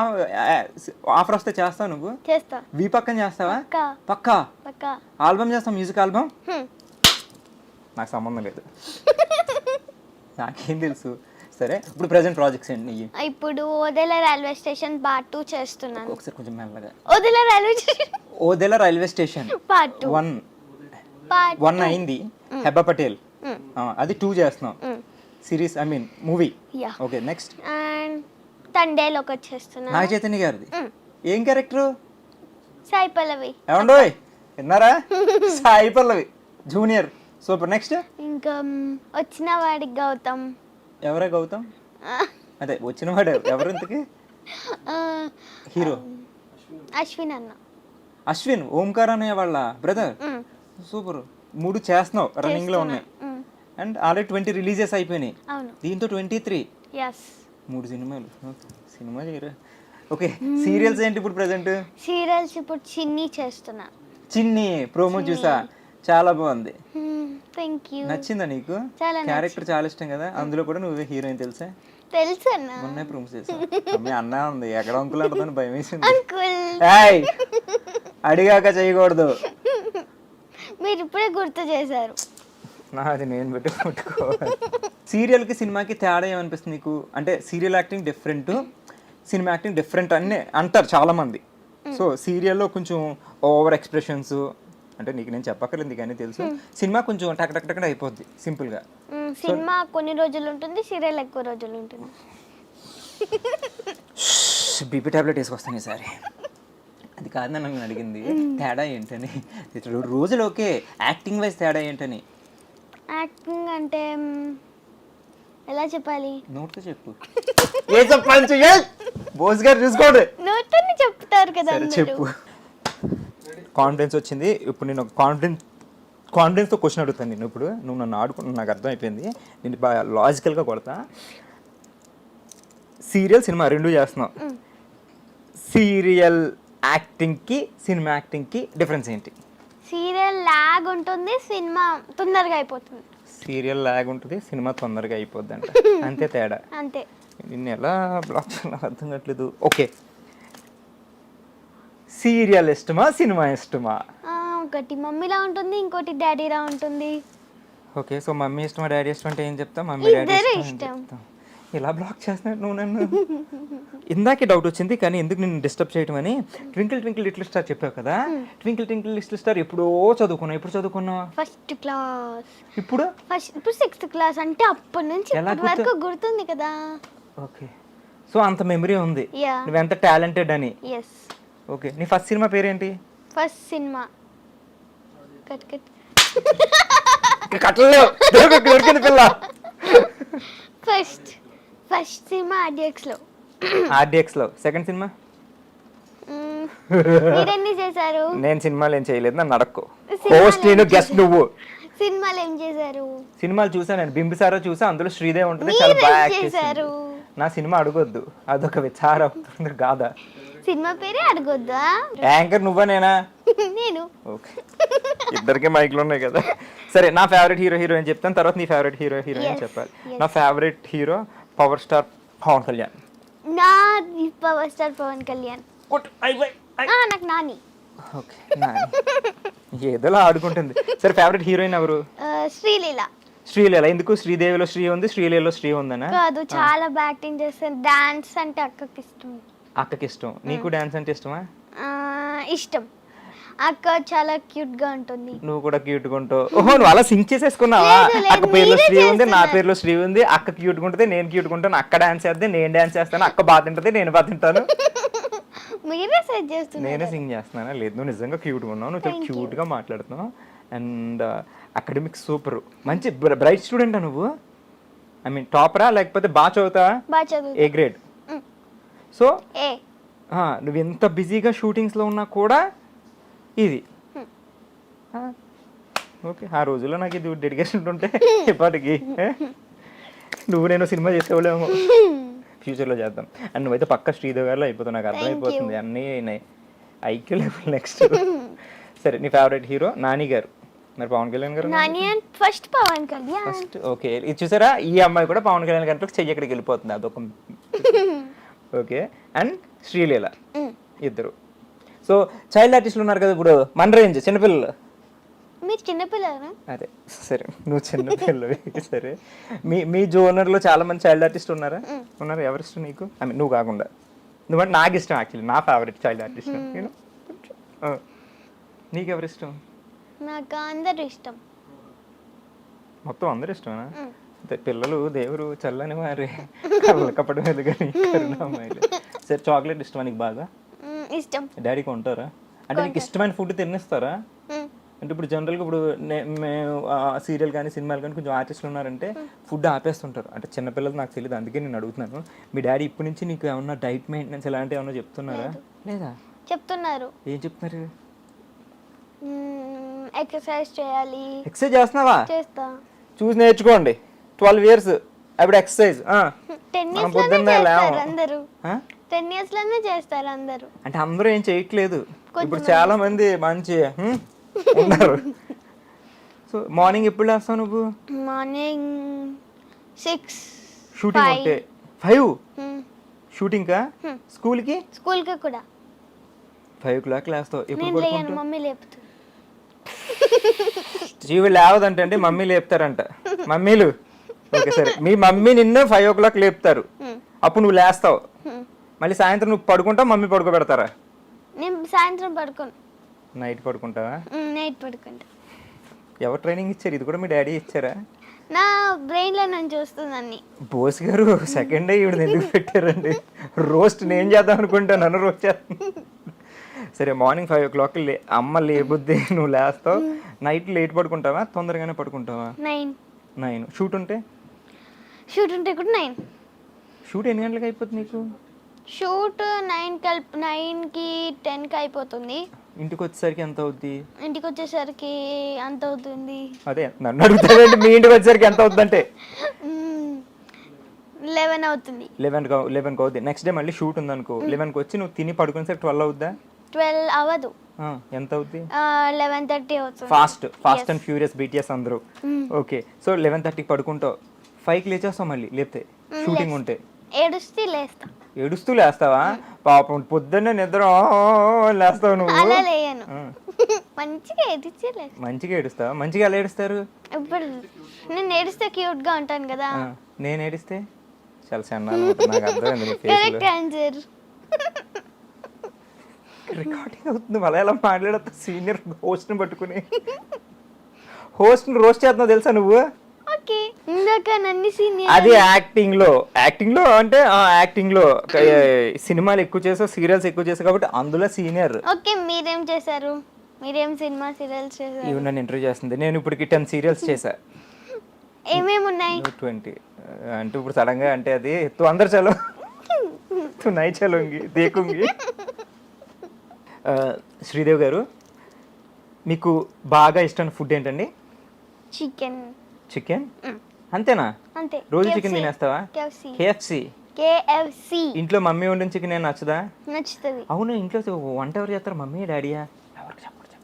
ఆఫర్ వస్తే చేస్తావు నువ్వు? చేస్తా. వీ పక్కన చేస్తావా? పక్కా. ఆల్బమ్ చేస్తావు, మ్యూజిక్ ఆల్బమ్? నాకు సంబంధం లేదు. నాకేం తెలుసు. సరే ఇప్పుడు ప్రెజెంట్ ప్రాజెక్ట్స్ ఏంటి? ఇప్పుడు ఓదెల రైల్వే స్టేషన్ పార్ట్ 2 చేస్తున్నాను. ఒకసారి కొంచెం మెల్లగా. ఓదెల రైల్వే స్టేషన్ పార్ట్ 1 అయింది. హెబ్బా పటేల్ అది 2 చేస్తున్నాం. Series I mean movie. Okay next. And Thandel ఒకటి చేస్తున్నా. నాగ చైతన్య గారిది ఏం క్యారెక్టర్? సాయి పల్లవి. ఏమండోయ్ విన్నారా? Sai Pallavi junior. Super. Next ఇంకా వచ్చిన వాడికి గౌతమ్. ఎవరే గౌతమ్? అదే వచ్చిన వాడు ఎవరు ఇంతకి? హీరో అశ్విన్ అన్న. అశ్విన్ ఓంకార్ అనే వాళ్ళ బ్రదర్. సూపర్. 3 చేస్తున్నావు, రన్నింగ్ లో ఉన్నాయి. అండ్ ఆల్రెడీ 20 రిలీజెస్ అయిపోయినాయి. దీంతో 23. 3 సినిమాలు. సినిమా చేయరు. ఓకే సీరియల్స్ ఏంటి ఇప్పుడు ప్రెసెంట్? సీరియల్స్ ఇప్పుడు చిన్ని చేస్తున్నా. చిన్ని ప్రోమో చూసా, చాలా బాగుంది. థాంక్యూ. నచ్చిందా నీకు? క్యారెక్టర్ చాలా ఇష్టం కదా, అందులో కూడా నువ్వే హీరోయిన్ తెలుసా? తెలుసు అన్న. మొన్నే ప్రూమ్స్ చేసా. మీ అన్న ఉంది ఎక్కడ అంకుల్ అంటుందని భయం వేసింది. అంకుల్ అడిగాక చేయకూడదు. మీరు ఇప్పుడే గుర్తు చేశారు. నాది నేను పెట్టుకోవాలి. సీరియల్కి సినిమాకి తేడా ఏమనిపిస్తుంది నీకు? అంటే serial acting different, cinema acting different అని అంటారు చాలా మంది. సో సీరియల్లో కొంచెం ఓవర్ ఎక్స్ప్రెషన్స్, అంటే నీకు నేను చెప్పక్కర్లేదు కానీ తెలుసు. సినిమా కొంచెం టక్ టక్ టక్ అయిపోద్ది సింపుల్గా. సినిమా కొన్ని రోజులు ఉంటుంది, సీరియల్ ఎక్కువ రోజులు ఉంటుంది. బీపీ టాబ్లెట్ వేసుకొస్తాను ఈసారి. అది కాదు నన్ను అడిగింది తేడా ఏంటని. రోజులు ఓకే, యాక్టింగ్ వైజ్ తేడా ఏంటని. యాక్టింగ్ అంటే ఎలా చెప్పాలి? నోట్తో చెప్పు. ఏ చెప్పాలి? బోస్ గారు చూసుకోండి. నోట్తోనే చెప్తారు కదా. చెప్పు. కాన్ఫిడెన్స్ వచ్చింది. ఇప్పుడు నేను కాన్ఫిడెన్స్తో క్వశ్చన్ అడుగుతాను నేను. ఇప్పుడు నువ్వు నన్ను ఆడుకుంటున్నా, నాకు అర్థమైపోయింది. నేను బాగా లాజికల్గా కొడతా. సీరియల్ సినిమా 2 చేస్తున్నావు. సీరియల్ యాక్టింగ్కి సినిమా యాక్టింగ్కి డిఫరెన్స్ ఏంటి? సీరియల్ లాగ్ ఉంటుంది, సినిమా తొందరగా అయిపోతుంది. సీరియల్ లాగ్ ఉంటుంది, సినిమా తొందరగా అయిపోద్ది అంట. అంతే తేడా. అంతే. నిన్ను ఎలా బ్లాక్ చేయాలో అర్థం కావట్లేదు. ఓకే సీరియల్ ఇష్టమా సినిమా ఇష్టమా? ఒకటి మమ్మీలా ఉంటుంది, ఇంకోటి డాడీలా ఉంటుంది. ఓకే సో మమ్మీ ఇష్టమా డాడీ ఇష్టం అంటే ఏం చెప్తా? మమ్మీ డాడీ ఇష్టం. ఇలా బ్లాక్ చేస్తున్నాడు నువ్వు నన్ను. ఇందాకే డౌట్ వచ్చింది కానీ ఎందుకు నిన్ను డిస్టర్బ్ చేయడం అని. ట్వింకిల్ ట్వింకిల్ లిటిల్ స్టార్ చెప్పావు కదా. ట్వింకిల్ ట్వింకిల్ లిటిల్ స్టార్ ఎప్పుడో చదువుకున్నావు. ఎప్పుడు చదువుకున్నావు? First class. ఇప్పుడు 6th క్లాస్. అంటే అప్పటి నుంచి ఇప్పటి వరకు గుర్తుంది కదా. ఓకే సో అంత మెమరీ ఉంది నువ్వెంత టాలెంటెడ్ అని. ఎస్. ఓకే నీ ఫస్ట్ సినిమా పేరేంటి? ఫస్ట్ సినిమా కట్టలేవు దొరికింది పిల్ల. ఫస్ట్ సినిమా ఆర్డిఎక్స్ లో. సెకండ్ సినిమా మీరెన్ని చేశారు? నేను సినిమాలు ఏం చేయలేదు, నన్ను అడక్కు. హోస్ట్ నేను, గెస్ట్ నువ్వు. సినిమాలు ఏం చేశారు? సినిమాలు చూసా నేను. బింబిసారా చూసా, అందులో శ్రీదేవి ఉంటుంది, చాలా బాగా యాక్ట్ చేశారు. నా సినిమా అడగొద్దు, అదొక విచారం కాదా. సినిమా పేరే అడగొద్దా? యాంకర్ నువ్వా నేనా? నేను. ఓకే ఇద్దరికి మైక్లు ఉన్నాయి కదా. సరే నా ఫేవరెట్ హీరోయిన్ చెప్తాను, తర్వాత నీ ఫేవరెట్ హీరోయిన్ చెప్పాలి. నా favourite hero power star Pawan Kalyan. నా పవర్ స్టార్ పవన్ కళ్యాణ్. నాకు నాని. ఓకే నాని ఏదోలా ఆడుకుంటుంది. సరే ఫేవరెట్ హీరోయిన్ ఎవరు? శ్రీలీల. ఎందుకు? శ్రీదేవిలో శ్రీ ఉంది, శ్రీలీలలో శ్రీ ఉందనా? కాదు, చాలా బాగా యాక్టింగ్ చేస్తాను. డాన్స్ అంటే అక్కకి ఇష్టం. అక్కకి ఇష్టం, నీకు డాన్స్ అంటే ఇష్టమా? ఇష్టం. అక్క చాలా క్యూట్ గా ఉంటుంది. నువ్వు కూడా క్యూట్ గా ఉంటావు. ఓహో, నువ్వు అలా సింక్ చేసేసుకున్నావా? అక్క పేరులో శ్రీ ఉంది, నా పేరులో శ్రీ ఉంది. అక్క క్యూట్ గా ఉంటుంది, నేను క్యూట్ గా ఉంటాను. అక్క డాన్స్ చేస్తే నేను డాన్స్ చేస్తాను, అక్క బాగా తింటది, నేను బాగా తింటాను. మీరే సెట్ చేస్తున్నారు. నేనే సింగ్ చేస్తున్నానా? లేదు, నువ్వు నిజంగా క్యూట్ గా ఉన్నావు, నువ్వు చాలా క్యూట్ గా మాట్లాడుతున్నావు. అండ్ అకాడమిక్ సూపర్, మంచి బ్రైట్ స్టూడెంటా నువ్వు? ఐ మీన్ టాపరా లేకపోతే బాగా చదువుతావా? బాగా చదువు. A grade. సో ఏ నువ్వు ఎంత బిజీగా షూటింగ్స్లో ఉన్నా కూడా ఇది ఓకే. ఆ రోజుల్లో నాకు ఇది డెడికేషన్ ఉంటే ఇప్పటికి నువ్వు నేను సినిమా చేసేవాళ్ళేమో, ఫ్యూచర్లో చేద్దాం. అండ్ నువ్వైతే పక్క శ్రీదేవి గారిలో అయిపోతావు, నాకు అర్థమైపోతుంది. అన్నీ ఐక్యూ లెవెల్ నెక్స్ట్. సరే, నీ ఫేవరెట్ హీరో? నాని గారు. మరి Pawan Kalyan garu? Nani and first Pawan Kalyan. First okay. ఇది చూసారా, ఈ అమ్మాయి కూడా పవన్ కళ్యాణ్ గారికి చెయ్యి ఎక్కడికి వెళ్ళిపోతుంది, అదొక ఓకే. అండ్ శ్రీలీల, ఇద్దరు. సో చైల్డ్ ఆర్టిస్టులు ఉన్నారు కదా ఇప్పుడు మన రేంజ్, చిన్నపిల్లలు. మీరు చిన్నపిల్లలు? అదే, సరే నువ్వు చిన్నపిల్లవి. సరే, మీ జోనర్లో చాలా మంది చైల్డ్ ఆర్టిస్ట్ ఉన్నారా? ఉన్నారు. ఎవరు ఇష్టం నీకు? ఐ మీన్ నువ్వు కాకుండా. నువ్వంటే నాకు ఇష్టం, యాక్చువల్లీ నా ఫేవరెట్ చైల్డ్ ఆర్టిస్ట్. నేను నీకు ఎవరు ఇష్టం? నాకు అందరూ ఇష్టం. మొత్తం అందరు ఇష్టమేనా? పిల్లలు దేవుడు చల్లని వారి కప్పడం లేదు కానీ కరుణామయులు. సరే, చాక్లెట్ ఇష్టమా నీకు బాగా? ఇష్టం. డాడీ కొంటారా? అంటే నీకు ఇష్టమైన ఫుడ్ తినేస్తారా? అంటే ఇప్పుడు జనరల్గా ఇప్పుడు మేము సీరియల్ కానీ సినిమాలు కానీ కొంచెం ఆర్టిస్టులు ఉన్నారంటే ఫుడ్ ఆపేస్తుంటారు. అంటే చిన్నపిల్లలు నాకు తెలియదు, అందుకే నేను అడుగుతున్నాను. మీ డాడీ ఇప్పటి నుంచి నీకు ఏమన్నా డైట్ మెయింటెనెన్స్ ఇలాంటివి ఏమన్నా చెప్తున్నారా? లేదా? చెప్తున్నారు. ఏం చెప్తున్నారు? ఎక్సర్సైజ్ చేయాలి. ఎక్సర్సైజ్ చేస్తున్నావా? చేస్తా. చూసి నేర్చుకోండి. 12 years అప్పుడు ఎక్సర్సైజ్. 10 years లోనే చేస్తారు అందరూ. అంటే అందరూ ఏం చేయట్లేదు, ఇప్పుడు చాలా మంది మంచి ఉన్నారు. సో మార్నింగ్ ఎప్పుడు లేస్తావు నువ్వు? మార్నింగ్ 6. షూటింగ్ ఉంటే 5 షూటింగ్ కా? స్కూల్కి కూడా 5 o'clock లేస్తావు. ఎప్పుడు పడుకుంటావు? మమ్మీ లేపుతుంది. జీవి లేవదంటే అంటే మమ్మీ లేపుతారంట. మమ్మీలు ఓకే, సరే. మీ మమ్మీ నిన్ను 5 o'clock లేపుతారు, అప్పుడు నువ్వు లేస్తావు. మళ్ళీ సాయంత్రం నువ్వు పడుకుంటావు, మమ్మీ పడుకోబెడతారా? నేను సాయంత్రం పడుకోను. నైట్ పడుకుంటావా? నైట్ పడుకుంటా. ఎవరు ట్రైనింగ్ ఇచ్చారు? ఇది కూడా మీ డాడీ ఇచ్చారా? నా బ్రెయిన్ లో నేను చూస్తుందని. బోస్ గారు సెకండ్ డే ఇవిడ ఎందుకు పెట్టారండి? రోస్ట్ నేను చేద్దాం అనుకుంటాను, నన్ను రోస్ట్ చేస్తాను. సరే, మార్నింగ్ 5 o'clock అమ్మ లేబుద్ది, నువ్వు లేస్తావు. నైట్ లేట్ పడుకుంటావా, తొందరగానే పడుకుంటావా? 9. షూట్ ఉంటే కూడా 9. షూట్ ఎన్ని గంటలకు అయిపోతుంది నీకు? షూట్ 9కి 10కి అయిపోతుంది. ఇంటికి వచ్చేసరికి ఎంత అవుద్ది? ఇంటికి వచ్చేసరికి అంత అవుతుంది. అదే నన్ను అడుగుతావేంటి, మీ ఇంటికి వచ్చేసరికి ఎంత అవుద్ది అంటే? 11 అవుతుంది. 11కి అవుద్ది. నెక్స్ట్ డే మళ్ళీ షూట్ ఉందనుకో, 11కి వచ్చి నువ్వు తిని పడుకునేసరికి 12 అవుద్దా? 12 అవ్వదు. ఎంత అవుద్ది? 11:30 అవుతుంది. ఫాస్ట్ అండ్ ఫ్యూరియస్ BTS అందరూ. ఓకే, సో 11:30కి పడుకుంటావు, 5కి లేచేస్తావు మళ్ళీ లేపితే షూటింగ్ ఉంటే? ఏడుస్తూ లేస్తావా? పాపం పొద్దున్నే నిద్ర లేస్తావు నువ్వు? అలా లేయను, మంచిగా ఏడుస్తావా? మంచిగా ఎలా ఏడుస్తారు? ఇప్పుడు నేను ఏడిస్తే క్యూట్ గా ఉంటాను కదా. నేను ఏడిస్తే చాలా సన్నగా ఉంటుంది, నాకు అర్థమైంది. రికార్డింగ్ అవుతుంది, మళ్ళీ ఎలా మాట్లాడతా? సీనియర్ హోస్ట్ని పట్టుకుని హోస్ట్ని రోస్ట్ చేస్తున్నావు తెలుసా నువ్వు? అది యాక్టింగ్ లో అంటే యాక్టింగ్ లో సినిమాలు ఎక్కువ చేసావు, సీరియల్స్ ఎక్కువ చేసావు కాబట్టి అందులో సీనియర్. ఓకే, మీరేం చేశారు? మీరేం సినిమా సీరియల్స్ చేశారు? ఇవి నన్ను ఇంటర్వ్యూ చేస్తుంది. నేను ఇప్పటికి 10 సీరియల్స్ చేశా. ఏమేమి ఉన్నాయి? 20 అంటే ఇప్పుడు సడన్ గా అంటే అది తు అందరు చలో తు నై చలోంగి దేకుంగి. శ్రీదేవి గారు, మీకు బాగా ఇష్టమైన ఫుడ్ ఏంటండి? చికెన్ అంతేనా? అంతే. రోజు చికెన్ తినేస్తావా? KFC. ఇంట్లో మమ్మీ వండిన చికెన్ ఏం నచ్చదా? నచ్చుతుంది. అవును, ఇంట్లో వంట ఎవరు చేస్తారు, మమ్మీ డాడీయా? ఎవరికి చెప్పండి.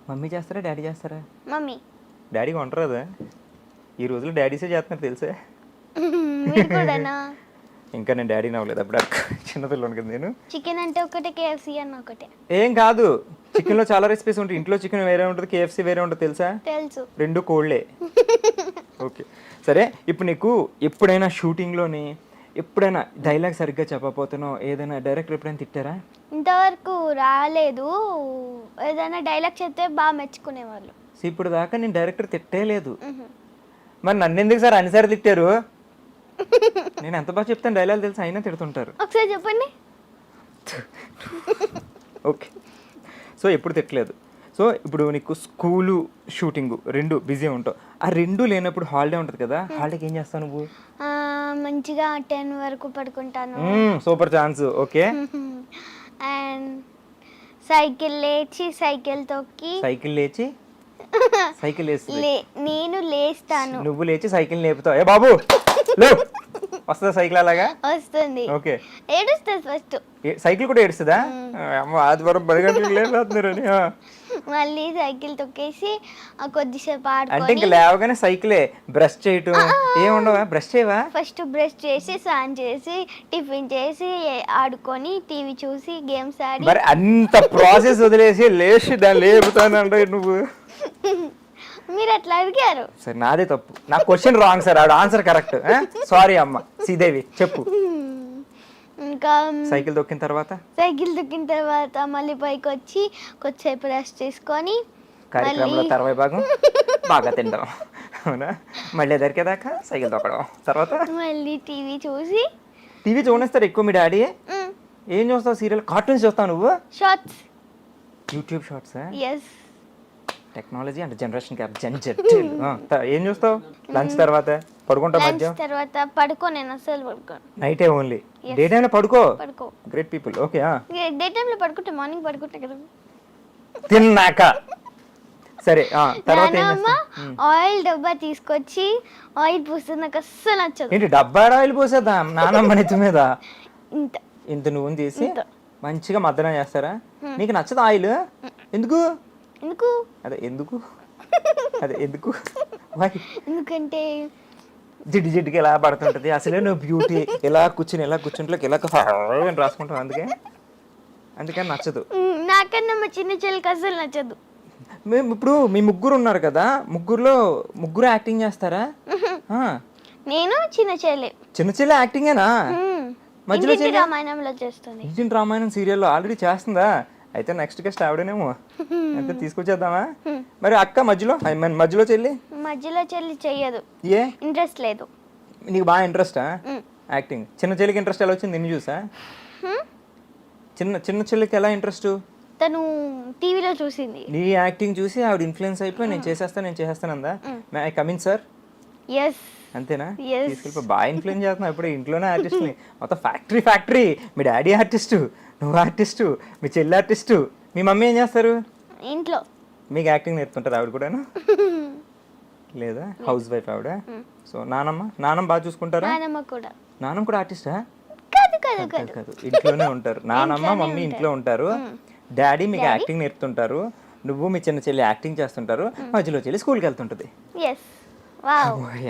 మమ్మీ చేస్తారా డాడీ చేస్తారా? మమ్మీ. డాడీ వంటరాదా? ఈ రోజుల్లో డాడీసే చేస్తున్నారు తెలుసా? ఇంకా నేను డాడీ నవ్వలేదు, అప్పుడు చిన్నపిల్లలు కదా నేను. చికెన్ అంటే ఒకటే, KFC అన్న ఒకటే. ఏం కాదు, చికెన్ లో చాలా రెసిపీస్ ఉంటాయి. ఇంట్లో చికెన్ వేరే ఉంటుంది, KFC వేరే ఉంటుంది తెలుసా? తెలుసు. 2 కోళ్ళే. ఓకే, సరే. ఇప్పుడు నీకు ఎప్పుడైనా షూటింగ్లోని ఎప్పుడైనా డైలాగ్ సరిగ్గా చెప్పకపోతేనో ఏదైనా డైరెక్టర్ ఎప్పుడైనా తిట్టారా? ఇంతవరకు రాలేదు. ఏదైనా డైలాగ్ చెప్తే బాగా మెచ్చుకునేవాళ్ళు. ఇప్పుడు దాకా నేను డైరెక్టర్ తిట్టేలేదు. మరి నన్ను ఎందుకు సార్ అన్నిసార్లు తిట్టారు? నేను ఎంత బాగా చెప్తాను డైలాగ్ తెలుసు, అయినా తిడుతుంటారు. ఒకసారి చెప్పండి. ఓకే, సో ఎప్పుడు తిట్టలేదు. సో ఇప్పుడు నీకు స్కూలు షూటింగ్ రెండు బిజీ ఉంటావు, ఆ రెండు లేనప్పుడు హాలిడే ఉంటుంది కదా, హాలిడేకి ఏం చేస్తావు నువ్వు? మంచిగా 10 వరకు పడుకుంటాను. Super chance. Okay. And cycle లేచి సైకిల్ తొక్కి సైకిల్ నేను లేస్తాను. నువ్వు లేచి సైకిల్ లేపుతావు. ఏ బాబు లేవు, వస్తుందా సైకిల్ అలాగా? వస్తుంది. ఓకే. ఏడుస్తుంది ఫస్ట్. సైకిల్ కూడా ఏడుస్తుందా? ఆదివారం 10 గంటలకు లేకపోతున్నారు అని. మళ్ళీ సైకిల్ తొక్కేసి కొద్దిసేపు అంటే ఆడుకొని ఇంకా లేవగానే సైకిలే, బ్రష్ చేయటం ఏముండవా? బ్రష్ చేయవా? ఫస్ట్ బ్రష్ చేసి స్నానం చేసి టిఫిన్ చేసి ఆడుకొని టీవీ చూసి గేమ్స్ ఆడి. మరి అంత ప్రాసెస్ వదిలేసి లేచి దాన్ని లేపుతానంటే నువ్వు. మీరు అట్లా అడిగారు. సరే నాదే తప్పు, నా క్వశ్చన్ రాంగ్ సార్, ఆవిడ ఆన్సర్ కరెక్ట్. సారీ అమ్మ శ్రీదేవి, చెప్పు. ఇంకా సైకిల్ తొక్కిన తర్వాత మళ్ళీ పైకి వచ్చి కొద్దిసేపు రెస్ట్ చేసుకొని కార్యక్రమంలో తర్వాయి భాగం బాగా తింటాం, అవునా? మళ్ళీ దొరికేదాకా సైకిల్ తొక్కడం, తర్వాత మళ్ళీ టీవీ చూసి. టీవీ చూనేస్తారు ఎక్కువ మీ డాడీ? ఏం చూస్తావు? సీరియల్, కార్టూన్స్ చూస్తావు నువ్వు? Shorts, YouTube shorts. Yes. Technology అంటే జనరేషన్ గ్యాప్, ఏం చూస్తావు? లంచ్ తర్వాత పడుకుంటావు? మధ్య తర్వాత పడుకోను, అసలు పడుకోను. నైటే ఓన్లీ? డే టైంలో పడుకో. Great people. ఓకే. డే టైంలో పడుకుంటే మార్నింగ్ పడుకుంటా కదా తిన్నాక. సరే తర్వాత ఆయిల్ డబ్బా తీసుకొచ్చి ఆయిల్ పోస్తుంది, నాకు అస్సలు నచ్చదు. ఏంటి డబ్బా ఆయిల్ పోసేదా నానమ్మ నెత్తి మీద? ఇంత నువ్వు తీసి మంచిగా మద్దన చేస్తారా? నీకు నచ్చదు ఆయిల్? ఎందుకు? అదే ఎందుకు ఎందుకంటే జిడ్డుకి ఎలా పడుతుంటది. అసలే నువ్వు బ్యూటీ, ఇలా కూర్చుంటే ఇలా రాసుకుంటావు, అందుకని నచ్చదు. నాకన్నా మా చిన్న చెల్లికి అసలు నచ్చదు. మేము ఇప్పుడు మీ ముగ్గురు ఉన్నారు కదా, ముగ్గురు యాక్టింగ్ చేస్తారా? నేను చిన్న చెల్లి యాక్టింగేనా? మధ్యలో రామాయణంలో చేస్తుంది. ఇంటి రామాయణం సీరియల్లో ఆల్రెడీ చేస్తుందా? అయితే నెక్స్ట్ గెస్ట్ ఆవిడనేమో, అయితే తీసుకొచ్చేద్దామా? మరి అక్క మధ్యలో చెల్లి చెయ్యదు. ఏ ఇంట్రెస్ట్ లేదు. నీకు బాగా ఇంట్రెస్టా యాక్టింగ్? చిన్న చెల్లికి ఇంట్రెస్ట్ ఎలా వచ్చింది నిన్ను చూసా? చిన్న చెల్లికి ఎలా ఇంట్రెస్ట్? తను టీవీలో చూసింది, నీ యాక్టింగ్ చూసి ఆవిడ ఇన్ఫ్లుయెన్స్ అయిపోయి నేను చేసేస్తాను అందా? May I come in sir? Yes. అంతేనా? తీసుకెళ్ళి బాగా ఇన్ఫ్లుయెన్స్ చేస్తున్నావు. ఇప్పుడు ఇంట్లోనే ఆర్టిస్ట్ని, మొత్తం ఫ్యాక్టరీ. మీ డాడీ ఆర్టిస్టు, నువ్వు ఆర్టిస్టు, మీ చెల్లి ఆర్టిస్టు, మీ మమ్మీ ఏం చేస్తారు ఇంట్లో? మీకు యాక్టింగ్ నేర్పుతుంటారు ఆవిడ కూడాను? లేదా, హౌస్ వైఫ్ ఆవిడ. సో నానమ్మ బాగా చూసుకుంటారా? నానమ్మ కూడా ఆర్టిస్టా? కాదు, ఇంట్లోనే ఉంటారు. నానమ్మ మమ్మీ ఇంట్లో ఉంటారు, డాడీ మీకు యాక్టింగ్ నేర్పుతుంటారు, నువ్వు మీ చిన్న చెల్లి యాక్టింగ్ చేస్తుంటారు, మధ్యలో చెల్లి స్కూల్కి వెళ్తుంటది.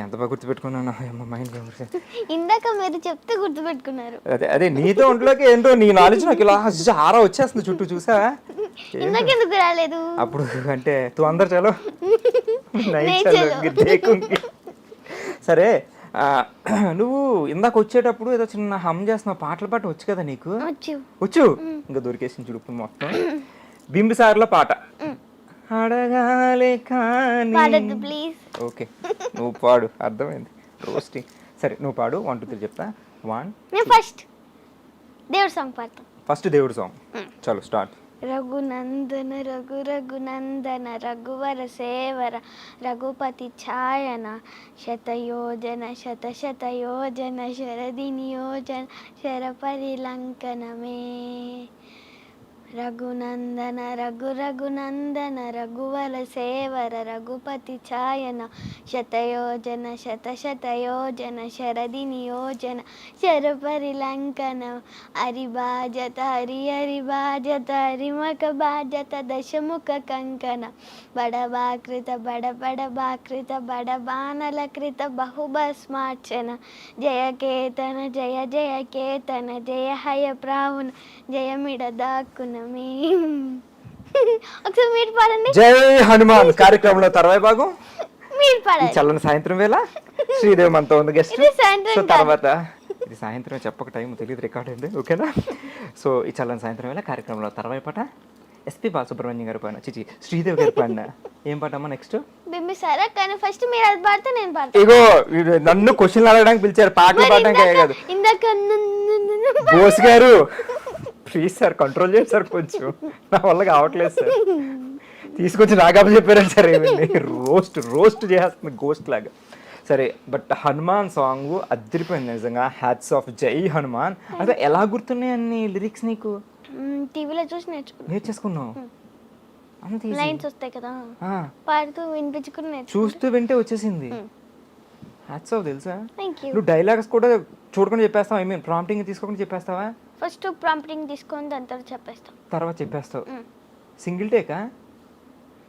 ఎంత బాగా గుర్తుపెట్టుకున్నాను. ఇందాక మీరు చెప్తే గుర్తుపెట్టుకున్నారు. అదే నీతో ఒంట్లోకి ఏంటో నీ నాలెడ్జ్ నాకు ఇలా హారా వచ్చేస్తుంది చుట్టూ, చూసా? ఇందాకెందుకు రాలేదు? అప్పుడు అంటే తూ అందరు చలో. సరే, నువ్వు ఇందాక వచ్చేటప్పుడు ఏదో చిన్న హమ్ చేస్తున్నావు, పాటలు పాట వచ్చు కదా నీకు? వచ్చు. ఇంకా దొరికేసింది చుడుపు మొత్తం. బింబిసార్లో పాట అడగాలే కానీ. ఓకే, నువ్వు పాడు, అర్థమైంది. రోస్టింగ్. సరే నువ్వు పాడు, 1 2 3 చెప్తా. 1 ఫస్ట్ దేవుడు సాంగ్ పాడతాం. ఫస్ట్ దేవుడు సాంగ్, చలో స్టార్ట్. రఘునందన రఘునందన రఘువర సేవర రఘుపతి ఛాయన శతయోజన శతయోజన శరది నియోజన శరపరిలంకనమే. రఘునందన రఘునందన రఘువర సేవర రఘుపతి ఛాయన శతయోజన శతయోజన శరది నియోజన శరపరిలంకన. హరిబాజత హరిబాజత హరిమక బాజత దశముఖ కంకణ బడబాకృత బడబడబాకృత బడబానలకృత బహుభస్మార్చన. జయకేతన జయ కేతన జయ హయ ప్రావున జయమిడ దాక్కున. ఒకసారి మీరు పాడండి. జై హనుమాన్ కార్యక్రమంలో తర్వాయి భాగం మీరు పాడండి. చల్లని సాయంత్రం వేళ శ్రీదేవి మనతో ఉంది గెస్ట్. సో తర్వాత ఇది సాయంత్రం చెప్పక టైం తెలియదు రికార్డ్ అండి, ఓకేనా? సో ఈ చల్లని సాయంత్రం వేళ కార్యక్రమంలో తర్వాత పాట ఎస్పి బాలసుబ్రహ్మణ్యం గారి పైన చిచి శ్రీదేవి గారి పైన ఏం పాటమ్మా నెక్స్ట్? బింబిసారా, కానీ ఫస్ట్ మీరు అది పాడితే నేను పాడతా. ఇగో వీడు నన్ను క్వశ్చన్లు అడగడానికి పిలిచారు, పాటలు పాడడానికి కాదు. ఇందాక బోస్ గారు ప్లీజ్ సార్ కంట్రోల్ చేయండి సార్, కొంచెం నా వల్ల కావట్లేదు సార్. తీసుకొచ్చి నాగాబు చెప్పారండి సార్, ఏమైంది రోస్ట్ చేస్తుంది గోస్ట్ లాగా. సరే బట్ హనుమాన్ సాంగ్ అదిరిపోయింది నిజంగా, హ్యాట్స్ ఆఫ్, జై హనుమాన్. అదే ఎలా గుర్తున్నాయి అన్ని లిరిక్స్ నీకు? టీవీలో చూసి నేర్చేసుకున్నావు అంత easy. లైన్స్ వస్తాయి కదా, ఆ, పాడుతూ వినిపించుకుని చూస్తూ వింటే వచ్చేసింది. హ్యాట్స్ ఆఫ్ తెలుసా? Thank you. నువ్వు డైలాగ్స్ కూడా చూడకుండా చెప్పేస్తావా? ఐ మీన్ ప్రాంప్టింగ్ తీసుకోకుండా చెప్పేస్తావా? ఫస్ట్ ప్రాంప్టింగ్ తీసుకొని దాని తర్వాత చెప్పేస్తాం. తర్వాత చెప్పేస్తావు. సింగిల్ టేకా?